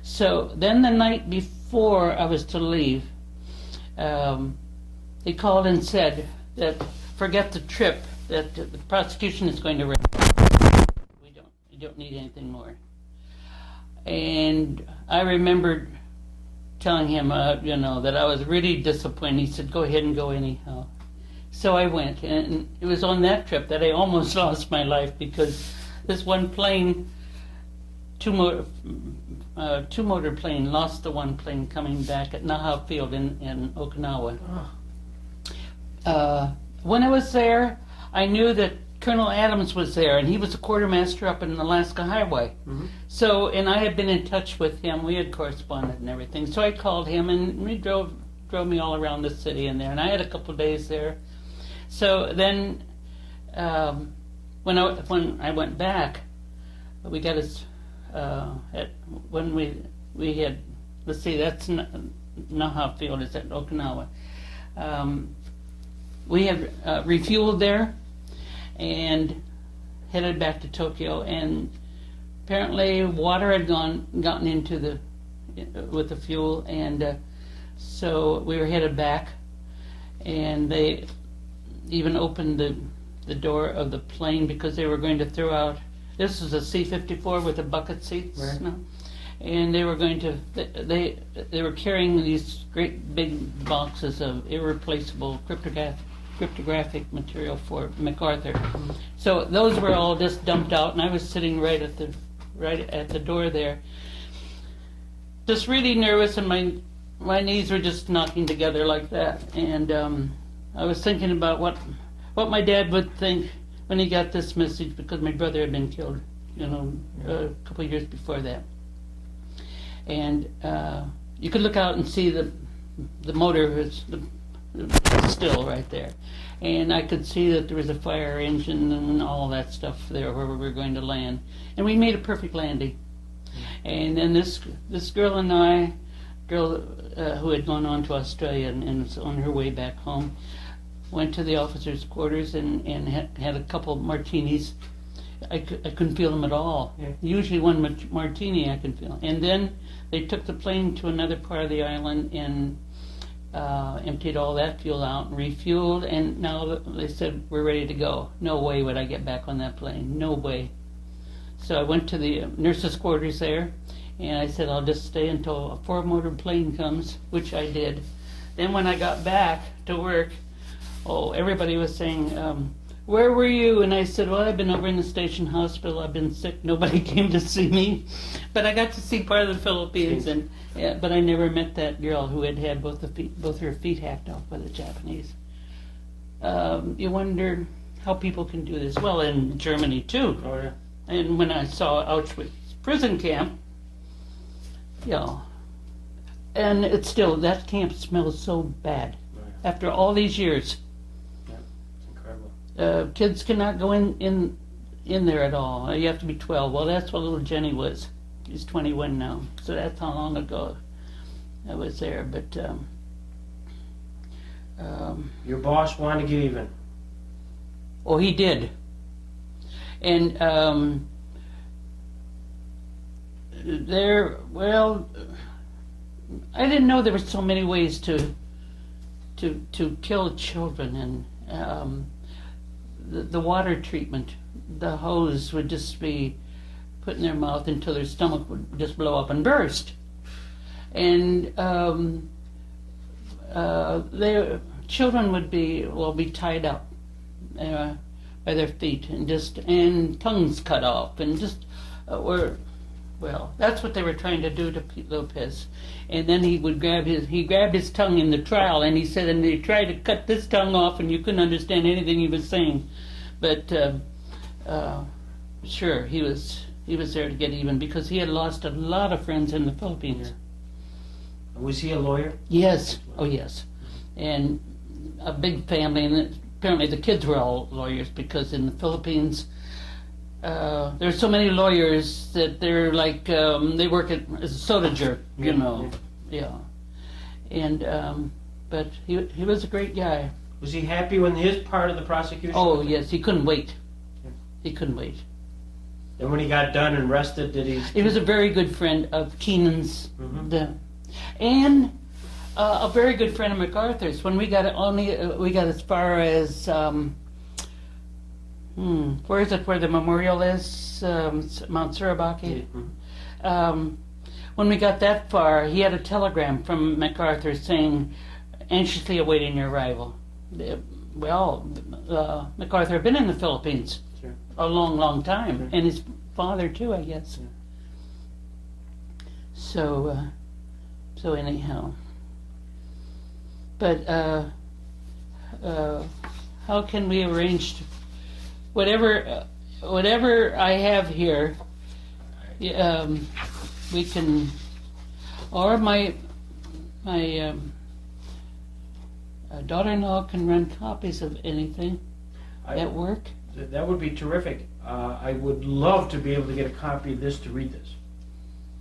So then the night before I was to leave, they called and said that forget the trip, that the prosecution is going to raise. We don't need anything more. And I remembered telling him, that I was really disappointed. He said, "Go ahead and go anyhow." So I went, and it was on that trip that I almost lost my life, because this one plane, two-motor plane, lost the one plane coming back at Naha Field in Okinawa. When I was there, I knew that Colonel Adams was there, and he was a quartermaster up in Alaska Highway. Mm-hmm. So, and I had been in touch with him. We had corresponded and everything. So I called him, and he drove me all around the city in there, and I had a couple of days there. So then when I went back, we got us when we had, let's see, that's Naha Field is at Okinawa. We had refueled there and headed back to Tokyo, and apparently water had gotten into with the fuel, and so we were headed back, and they even opened the door of the plane because they were going to throw out. This was a C-54 with the bucket seats, right. no? And they were going to. They were carrying these great big boxes of irreplaceable cryptographic material for MacArthur. So those were all just dumped out, and I was sitting right at the door there, just really nervous, and my knees were just knocking together like that. And I was thinking about what my dad would think when he got this message, because my brother had been killed, a couple of years before that. And you could look out and see the motor was still right there, and I could see that there was a fire engine and all that stuff there where we were going to land, and we made a perfect landing. And then this girl and I, who had gone on to Australia and was on her way back home, went to the officers' quarters and had a couple martinis. I couldn't feel them at all. Yeah. Usually one martini I can feel. And then they took the plane to another part of the island and emptied all that fuel out and refueled, and now they said, we're ready to go. No way would I get back on that plane. No way. So I went to the nurses' quarters there, and I said, I'll just stay until a four-motor plane comes, which I did. Then when I got back to work, everybody was saying, where were you? And I said, well, I've been over in the station hospital. I've been sick. Nobody came to see me. But I got to see part of the Philippines, but I never met that girl who had both her feet hacked off by the Japanese. You wonder how people can do this. Well, in Germany, too. Oh, yeah. And when I saw Auschwitz prison camp, and it's still, that camp smells so bad. Right. After all these years. Yeah, it's incredible. Kids cannot go in there at all. You have to be 12. Well, that's what little Jenny was. She's 21 now. So that's how long ago I was there. But Your boss wanted to get even. oh, he did. And I didn't know there were so many ways to kill children, and the water treatment, the hose would just be put in their mouth until their stomach would just blow up and burst, and children would be tied up by their feet and tongues cut off, and just that's what they were trying to do to Pete Lopez. And then he grabbed his tongue in the trial, and he said, and they tried to cut this tongue off, and you couldn't understand anything he was saying. But sure, he was there to get even, because he had lost a lot of friends in the Philippines. Yeah. Was he a lawyer? Yes. Oh, yes. And a big family, and apparently the kids were all lawyers, because in the Philippines, there's so many lawyers that they're like, they work as a soda jerk, Yeah. And, but he was a great guy. Was he happy when his part of the prosecution? Oh, yes, he couldn't wait. He couldn't wait. And when he got done and rested, did he? He was a very good friend of Keenan's, Mm-hmm. And a very good friend of MacArthur's. When we got as far as where is it? Where the memorial is, Mount Surabaki. Mm-hmm. When we got that far, he had a telegram from MacArthur saying, "Anxiously awaiting your arrival." MacArthur had been in the Philippines a long, long time, Mm-hmm. and his father too, I guess. Yeah. So anyhow, but how can we arrange whatever I have here? We can, or my daughter-in-law can run copies of anything at work. That would be terrific. I would love to be able to get a copy of this to read this,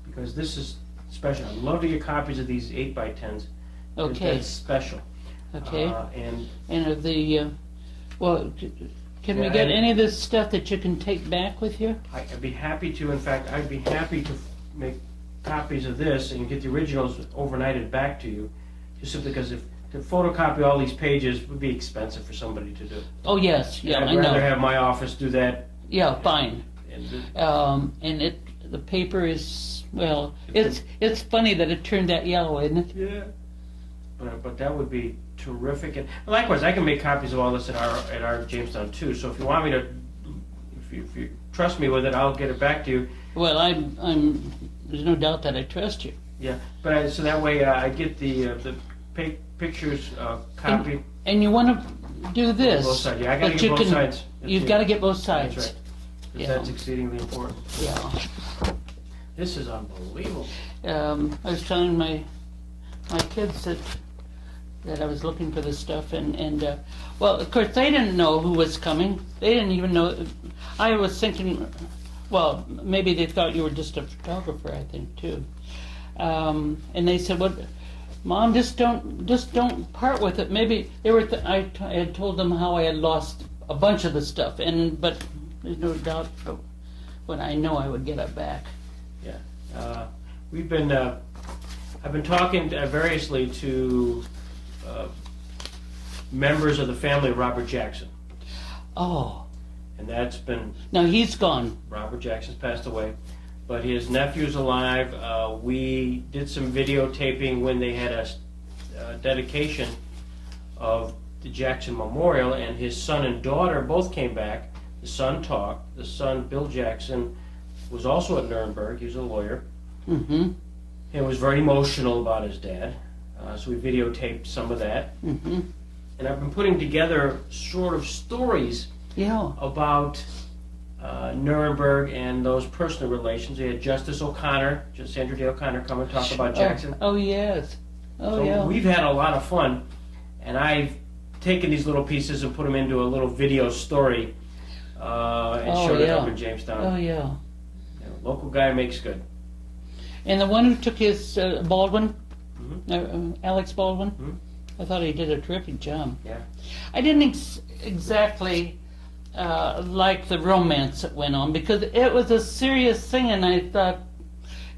because this is special. I'd love to get copies of these 8x10s. Okay. That's special. Okay. And of the, can we Yeah, get and- any of this stuff that you can take back with you? I'd be happy to. In fact, I'd be happy to make copies of this and get the originals overnighted back to you, just simply because to photocopy all these pages would be expensive for somebody to do. Oh, yes, yeah, I I'd rather know. have my office do that. Yeah, fine. And And the paper is, well, it's funny that it turned that yellow, isn't it? yeah. But that would be terrific. And likewise, I can make copies of all this at our Jamestown too. So if you want me to, if you trust me with it, I'll get it back to you. Well, there's no doubt that I trust you. Yeah. But so that way I get the pictures copied. And you want to do this. Both sides. Yeah, I got to but get you both can- sides. You've got to get both sides. That's right. 'Cause Yeah. that's exceedingly important. Yeah. This is unbelievable. I was telling my kids that I was looking for this stuff, and well, of course, they didn't know who was coming. They didn't even know. I was thinking, well, maybe they thought you were just a photographer, I think, too. And they said, "What, Mom? Just don't part with it." Maybe they were. I had told them how I had lost a bunch of the stuff, but there's no doubt when I know I would get it back. Yeah. We've been. I've been talking variously to members of the family of Robert Jackson, Oh, and that's been. now he's gone. Robert Jackson's passed away, but his nephew's alive. We did some videotaping when they had a dedication of the Jackson Memorial, and his son and daughter both came back. The son talked. The son, Bill Jackson, was also at Nuremberg. He was a lawyer. Mm-hmm. And was very emotional about his dad. So we videotaped some of that. Mm-hmm. And I've been putting together sort of stories Yeah. about Nuremberg and those personal relations. We had Justice O'Connor, Sandra Day O'Connor, come and talk about Jackson. Oh yes. Oh So yeah. we've had a lot of fun, and I've taken these little pieces and put them into a little video story and showed it up in Jamestown. Oh yeah. You know, local guy makes good. And the one who took his Baldwin, Mhm. Alex Baldwin, Mhm. I thought he did a terrific job. Yeah. I didn't exactly like the romance that went on because it was a serious thing, and I thought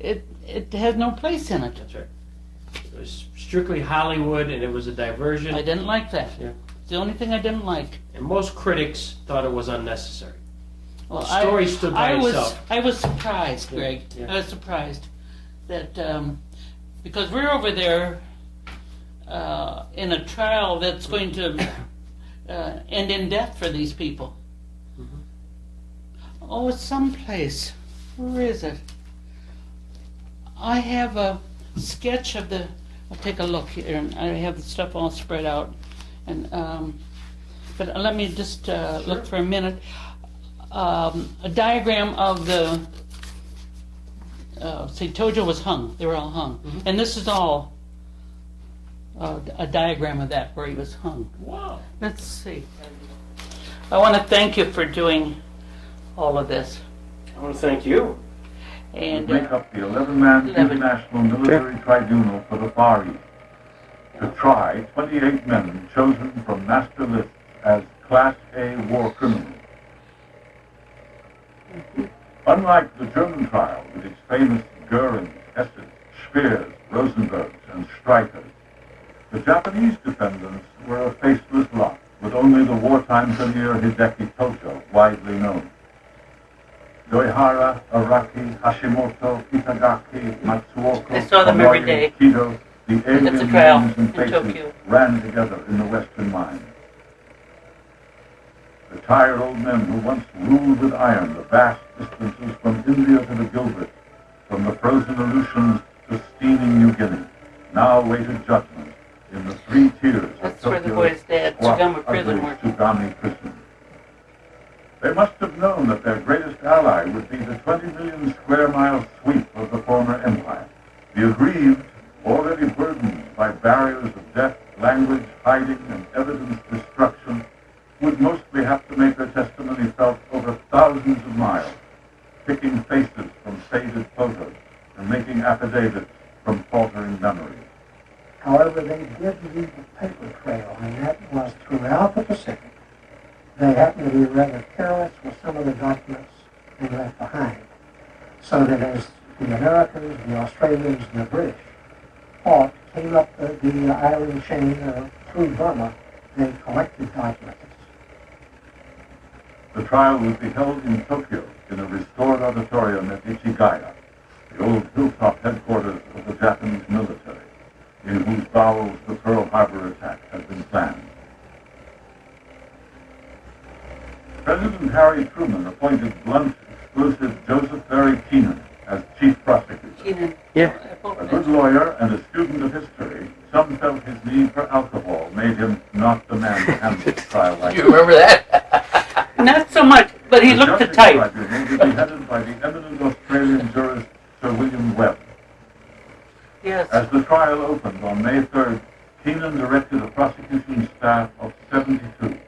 it has no place in it. That's right. It was strictly Hollywood, and it was a diversion. I didn't like that. Yeah. It's the only thing I didn't like. And most critics thought it was unnecessary. Well, The story stood by itself. I was surprised, Greg. Yeah. I was surprised that because we're over there in a trial that's going to end in death for these people. Mhm. Oh, it's someplace. Where is it? I have a sketch of the. I'll take a look here, and I have the stuff all spread out. And but let me just look for a minute. A diagram of the. See, Tojo was hung. They were all hung, and this is all a diagram of that where he was hung. Wow. Let's see. I want to thank you for doing all of this. I want to thank you. And make up the 11-man 11. International Military Tribunal for the Far East to try 28 men chosen from master lists as Class A war criminals. Unlike the German trial with its famous Goerings, Hesses, Speers, Rosenbergs, and Strykers, the Japanese defendants were a faceless lot, with only the wartime premier Hideki Tojo widely known. Yoihara, Araki, Hashimoto, Itagaki, Matsuoka, I saw them every Konoye, day. Kido, the That's a alien trial names and in faces Tokyo. ran together in the Western mind. The tired old men who once ruled with iron the vast distances from India to the Gilbert, from the frozen Aleutians to steaming New Guinea, now waited judgment in the 3 tiers That's of where the Tokyo's boys' dad, squat, Tsugama prison ugly worked. Tsugami prison. They must have known that their greatest ally would be the 20 million square mile sweep of the former empire. The aggrieved, already burdened by barriers of death, language, hiding, and evidence destruction, would mostly have to make their testimony affidavits from faltering memories. However, they did leave a paper trail, and that was throughout the Pacific. They happened to be rather careless with some of the documents they left behind, so that as the Americans, the Australians, and the British came up the island chain through Burma, they collected documents. The trial would be held in Tokyo in a restored auditorium at Ichigaya, the old hilltop headquarters of the Japanese military, in whose bowels the Pearl Harbor attack had been planned. President Harry Truman appointed blunt, exclusive Joseph Barry Keenan as chief prosecutor. Keenan. Yeah. A good lawyer and a student of history, some felt his need for alcohol made him not the man to handle the trial like Do you remember that? Not so much, but he looked the type. The tribunal would be headed by the eminent Australian jurist Sir William Webb. Yes. As the trial opened on May 3rd, Keenan directed a prosecution staff of 72.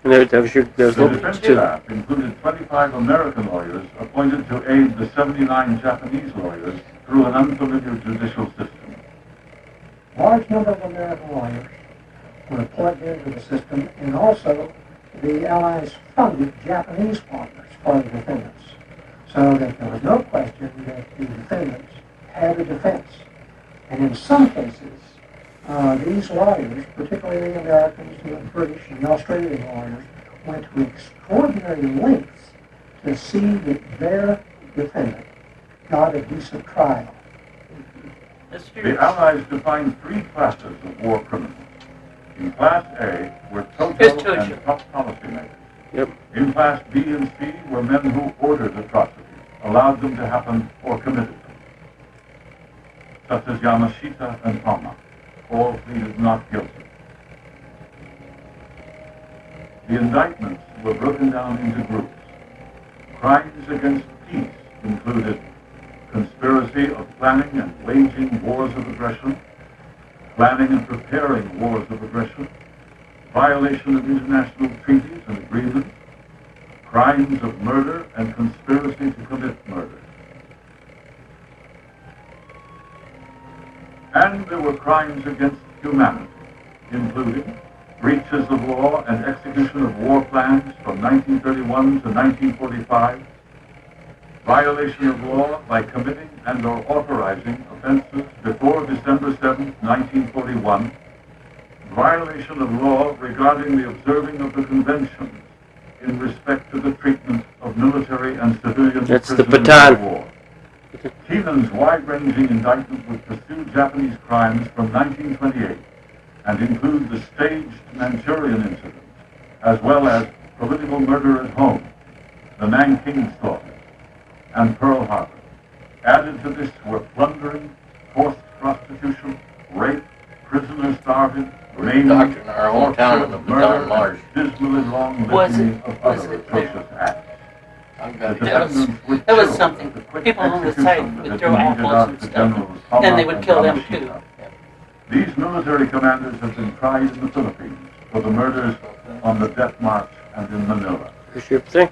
And there was The no defense two. staff included 25 American lawyers appointed to aid the 79 Japanese lawyers through an unfamiliar judicial system. Large number of American lawyers were plugged into the system, and also the Allies funded Japanese partners for the defendants, so that there was no question that the defendants had a defense. And in some cases, these lawyers, particularly the Americans, the British, and the Australian lawyers, went to extraordinary lengths to see that their defendant got a decent trial. That's true. The Allies defined 3 classes of war criminals. In Class A were Here's Toto Tojo. and top policymakers. Yep. In Class B and C were men who ordered atrocities, allowed them to happen, or committed them, such as Yamashita and Tama. All pleaded not guilty. The indictments were broken down into groups. Crimes against peace included conspiracy of planning and waging wars of aggression, planning and preparing wars of aggression, violation of international treaties and agreements, crimes of murder and conspiracy to commit murder. And there were crimes against humanity, including breaches of law and execution of war plans from 1931 to 1945, violation of law by committing and or authorizing offenses before December 7, 1941, violation of law regarding the observing of the conventions in respect to the treatment of military and civilian That's the prisoners baton. of war. Keenan's wide-ranging indictment would pursue Japanese crimes from 1928 and include the staged Manchurian incident, as well as political murder at home, the Nanking slaughters, and Pearl Harbor. Added to this were plundering, forced prostitution, rape, prisoner starving, maiming, Doctor in our hometown in the murder, Baton Mars. and dismally long Was litany it- of was other it there? atrocious acts. I've The got it. defendants were That was chilled something. at the quick People on the execution side that would had throw been meted apples out and to stuff. Generals Then they Hama would and kill them Yamashita. too. These military commanders have been tried in the Philippines for the murders on the Death March and in Manila. Here's your thing.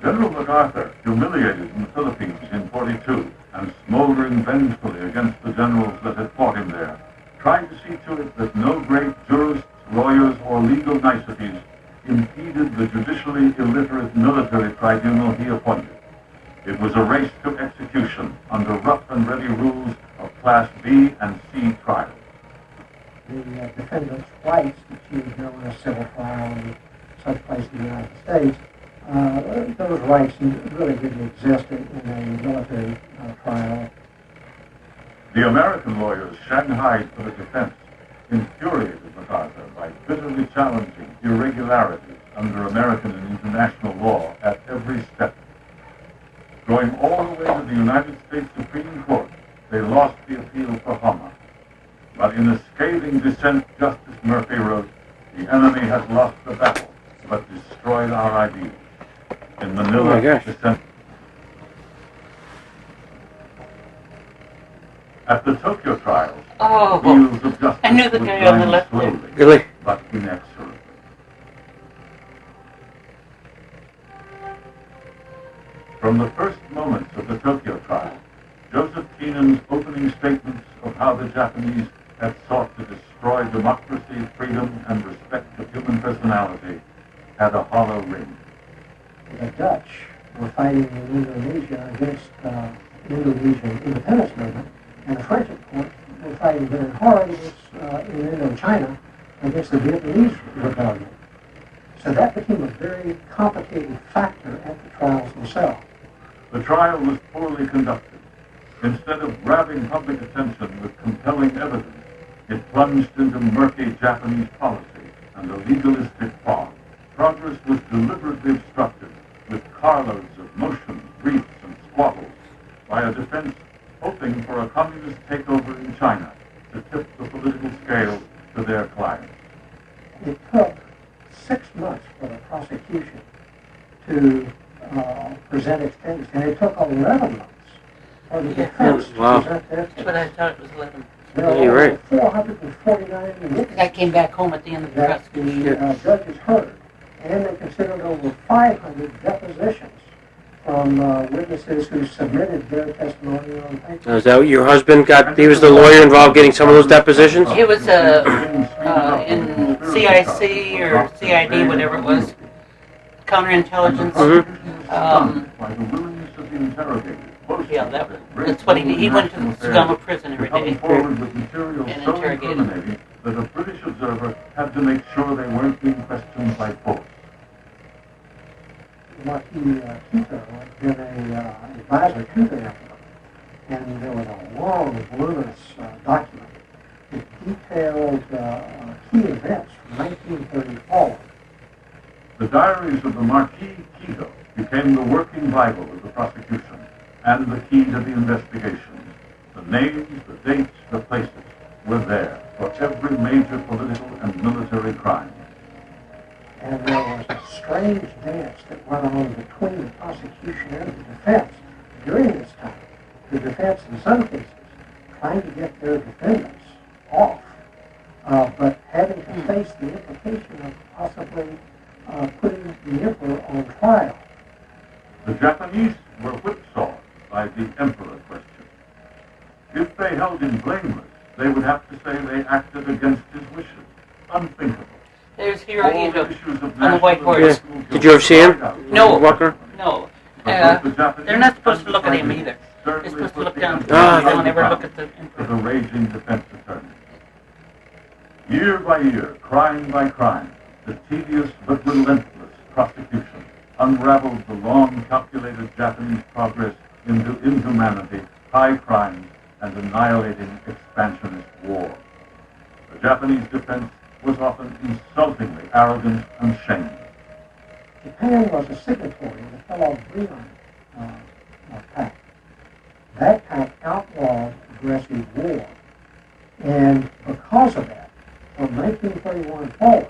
General MacArthur, humiliated in the Philippines in 42 and smoldering vengefully against the generals that had fought him there, tried to see to it that no great jurists, lawyers, or legal niceties impeded the judicially illiterate military tribunal he appointed. It was a race to execution under rough and ready rules of Class B and C trials. The defendant's rights that you know in a civil trial in such place in the United States, those rights really didn't exist in a military trial. The American lawyers shanghaied for the defense infuriated MacArthur by bitterly challenging irregularities under American and international law at every step. Going all the way to the United States Supreme Court, they lost the appeal for Hama. But in a scathing dissent, Justice Murphy wrote, "The enemy has lost the battle, but destroyed our ideals." In Manila, Oh my gosh. dissent. At the Tokyo trials, Oh, wheels of justice I knew the would guy on the grind left there. slowly, Really? but inexorably. From the first moments of the Tokyo trial, Joseph Keenan's opening statements of how the Japanese had sought to destroy democracy, freedom, and respect of human personality had a hollow ring. The Dutch were fighting in Indonesia against the Indonesian independence movement, and the French, of course, were fighting very hard in Indochina against the Vietnamese rebellion. So that became a very complicated factor at the trials themselves. The trial was poorly conducted. Instead of grabbing public attention with compelling evidence, it plunged into murky Japanese policy and a legalistic fog. Progress was deliberately obstructed with carloads of motions, briefs, and squabbles by a defense hoping for a communist takeover in China to tip the political scales to their clients. It took 6 months for the prosecution to present its case, and it took 11 months for the defense to present their case. That's what I thought it was 11. There were You're right. 449 witnesses I came back home at the end of the that prosecution. the judges heard, and they considered over 500 depositions from witnesses who submitted their testimony on paper. Is that what your husband got? He was the lawyer involved getting some of those depositions? It was in CIC or CID, whatever it was, counterintelligence. By the willingness of the interrogators. Yeah, that's what he did. He went to Sagama prison every day Forward with material and so interrogated. incriminating that a British observer had to make sure they weren't being questioned by force. Marquis Quito had been an advisor to the emperor, and there was a long, voluminous document that detailed key events from 1930 forward. The diaries of the Marquis Quito became the working Bible of the prosecution and the key to the investigation. The names, the dates, the places were there for every major political and military crime. And there was a strange dance that went on between the prosecution and the defense during this time. The defense, in some cases, trying to get their defendants off, but having to face the implication of possibly putting the emperor on trial. The Japanese were whipsawed by the emperor question. If they held him blameless, they would have to say they acted against his wishes. Unthinkable. There's Hirohito All issues of on the white national horse. and Yeah. Did you ever see him? No. Walker? No. But both the Japanese They're not supposed to look at him and either. They're certainly supposed to put look the down. emperor Ah. Don't ever look at the to emperor. the raging defense attorney. Year by year, crime by crime, the tedious but relentless prosecution unraveled the long calculated Japanese progress into inhumanity, high crimes, and annihilating expansionist war. The Japanese defense was often insultingly arrogant and shameless. Japan was a signatory of the Fellow-Bremen Pact. That pact outlawed aggressive war. And because of that, from 1931 forward,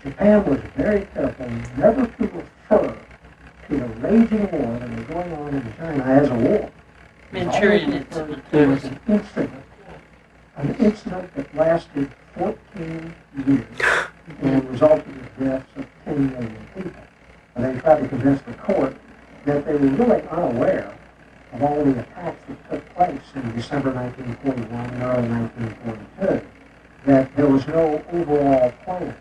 Japan was very careful never to refer to the raging war that was going on in China as a war. Manchurian It was incident. referred to as an incident that lasted 14 years and resulted in the deaths of 10 million people. And they tried to convince the court that they were really unaware of all the attacks that took place in December 1941 and early 1942, that there was no overall plan.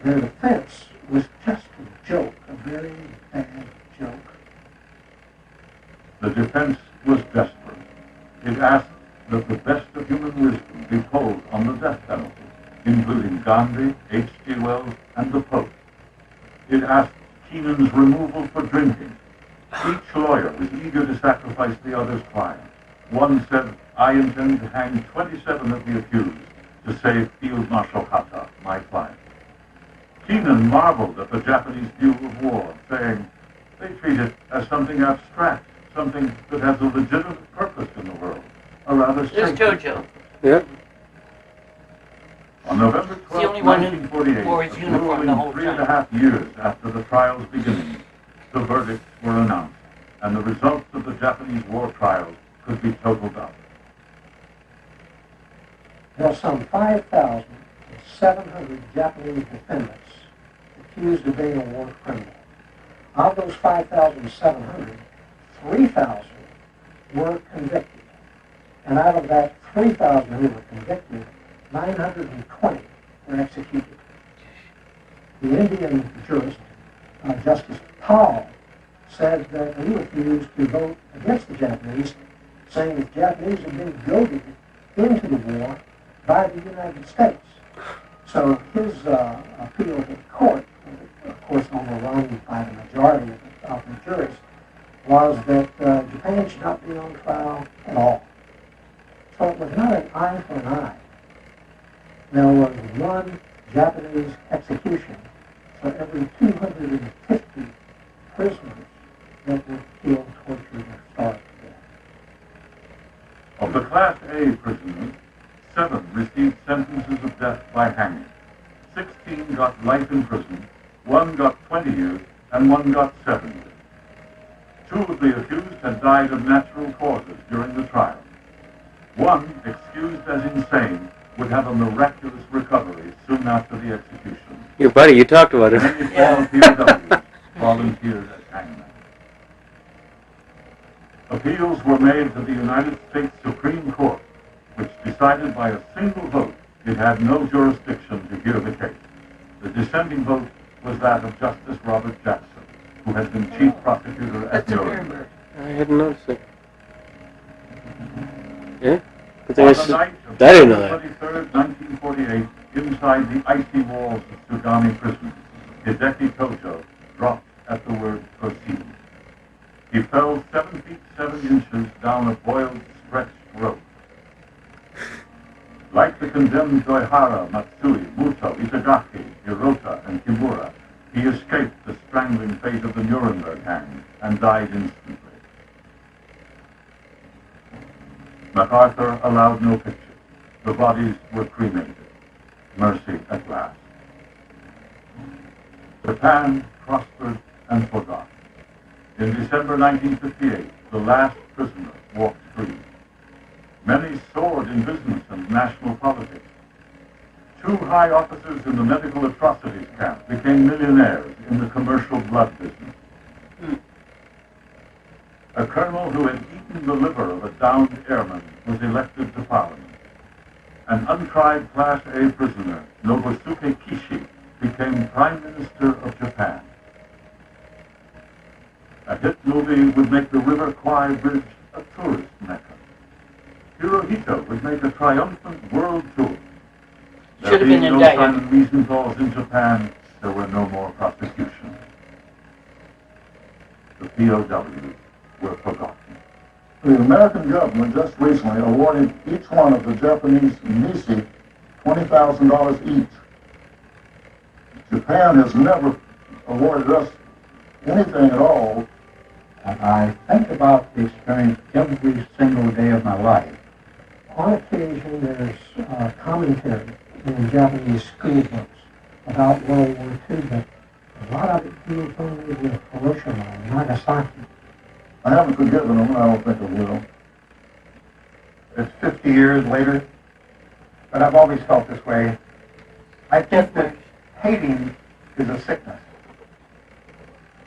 Their defense was just a joke, a very bad joke. The defense was desperate. It asked that the best of human wisdom be told on the death penalty, including Gandhi, H.G. Wells, and the Pope. It asked Keenan's removal for drinking. Each lawyer was eager to sacrifice the other's client. One said, "I intend to hang 27 of the accused to save Field Marshal Hatta, my client." Keenan marveled at the Japanese view of war, saying, "They treat it as something abstract, something that has a legitimate purpose in the world, a rather There's sacred." Jojo. Yeah. On November the 12, only one who 1948, wore his a uniform the grueling whole 3.5 years after the trial's beginning, the verdicts were announced, and the results of the Japanese war trials could be totaled up. There are some 5,700 Japanese defendants accused of being a war criminal. Of those 5,700, 3,000 were convicted. And out of that 3,000 who were convicted, 920 were executed. The Indian jurist, Justice Powell, said that he refused to vote against the Japanese, saying the Japanese had been goaded into the war by the United States. So his appeal to the court, of course overrun by the majority of the juries, was that Japan should not be on trial at all. So it was not an eye for an eye. There was one Japanese execution for every 250 prisoners that were killed, tortured, or starved to death. Of the Class A prisoners, 7 received sentences of death by hanging. 16 got life in prison, 1 got 20 years, and 1 got 7 years. 2 of the accused had died of natural causes during the trial. 1, excused as insane, would have a miraculous recovery soon after the execution. Your buddy, you talked about it. Many former POWs volunteered as hangmen. Appeals were made to the United States Supreme Court, which decided by a single vote it had no jurisdiction to hear the case. The dissenting vote was that of Justice Robert Jackson, who had been chief prosecutor at Nuremberg. I hadn't noticed it. Yeah? But On there's, the night of I didn't know that. 23rd, 1948, inside the icy walls of Tsugami prison, Hideki Tojo dropped at the word proceed. He fell 7 feet 7 inches down a boiled, stretched rope. Like the condemned Doihara, Matsui, Muto, Itagaki, Hirota, and Kimura, he escaped the strangling fate of the Nuremberg hanged and died instantly. MacArthur allowed no pictures. The bodies were cremated. Mercy at last. Japan prospered and forgot. In December 1958, the last prisoner walked free. Many soared in business and national politics. 2 high officers in the medical atrocities camp became millionaires in the commercial blood business. A colonel who had eaten the liver of a downed airman was elected to parliament. An untried Class A prisoner, Nobusuke Kishi, became Prime Minister of Japan. A hit movie would make the River Kwai Bridge a tourist mecca. Hirohito would make a triumphant world tour. Should have been no indicted. Simon Wiesenthal's in Japan, there were no more prosecutions. The POWs were forgotten. The American government just recently awarded each one of the Japanese Nisi $20,000 each. Japan has never awarded us anything at all. And I think about the experience every single day of my life. On occasion, there's commentary in Japanese school books about World War II, but a lot of it deals only with Hiroshima and Nagasaki. I haven't forgiven them, and I don't think I will. It's 50 years later, but I've always felt this way. I think that hating is a sickness.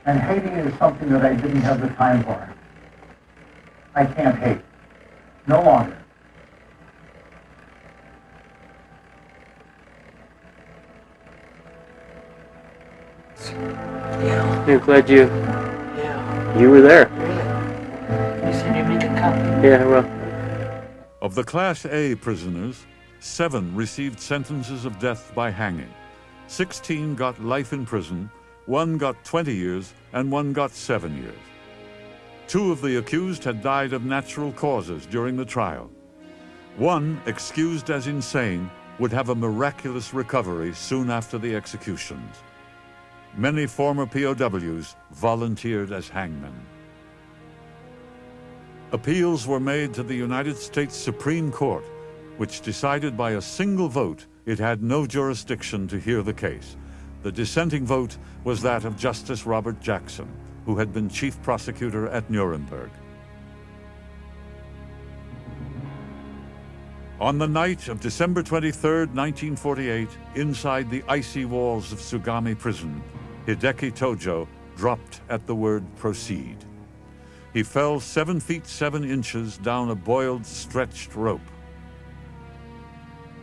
And hating is something that I didn't have the time for. I can't hate. No longer. Yeah, I'm glad you were there. you said you made a copy. Yeah, well. Of the Class A prisoners, 7 received sentences of death by hanging. 16 got life in prison, 1 got 20 years, and 1 got 7 years. 2 of the accused had died of natural causes during the trial. 1, excused as insane, would have a miraculous recovery soon after the executions. Many former POWs volunteered as hangmen. Appeals were made to the United States Supreme Court, which decided by a single vote it had no jurisdiction to hear the case. The dissenting vote was that of Justice Robert Jackson, who had been chief prosecutor at Nuremberg. On the night of December 23, 1948, inside the icy walls of Tsugami prison, Hideki Tojo dropped at the word proceed. He fell 7 feet 7 inches down a boiled, stretched rope.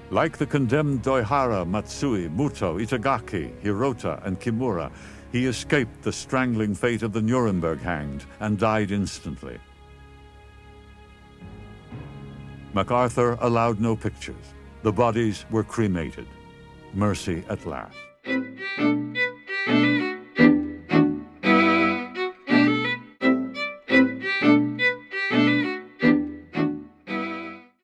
Like the condemned Doihara, Matsui, Muto, Itagaki, Hirota, and Kimura, he escaped the strangling fate of the Nuremberg hanged and died instantly. MacArthur allowed no pictures. The bodies were cremated. Mercy at last.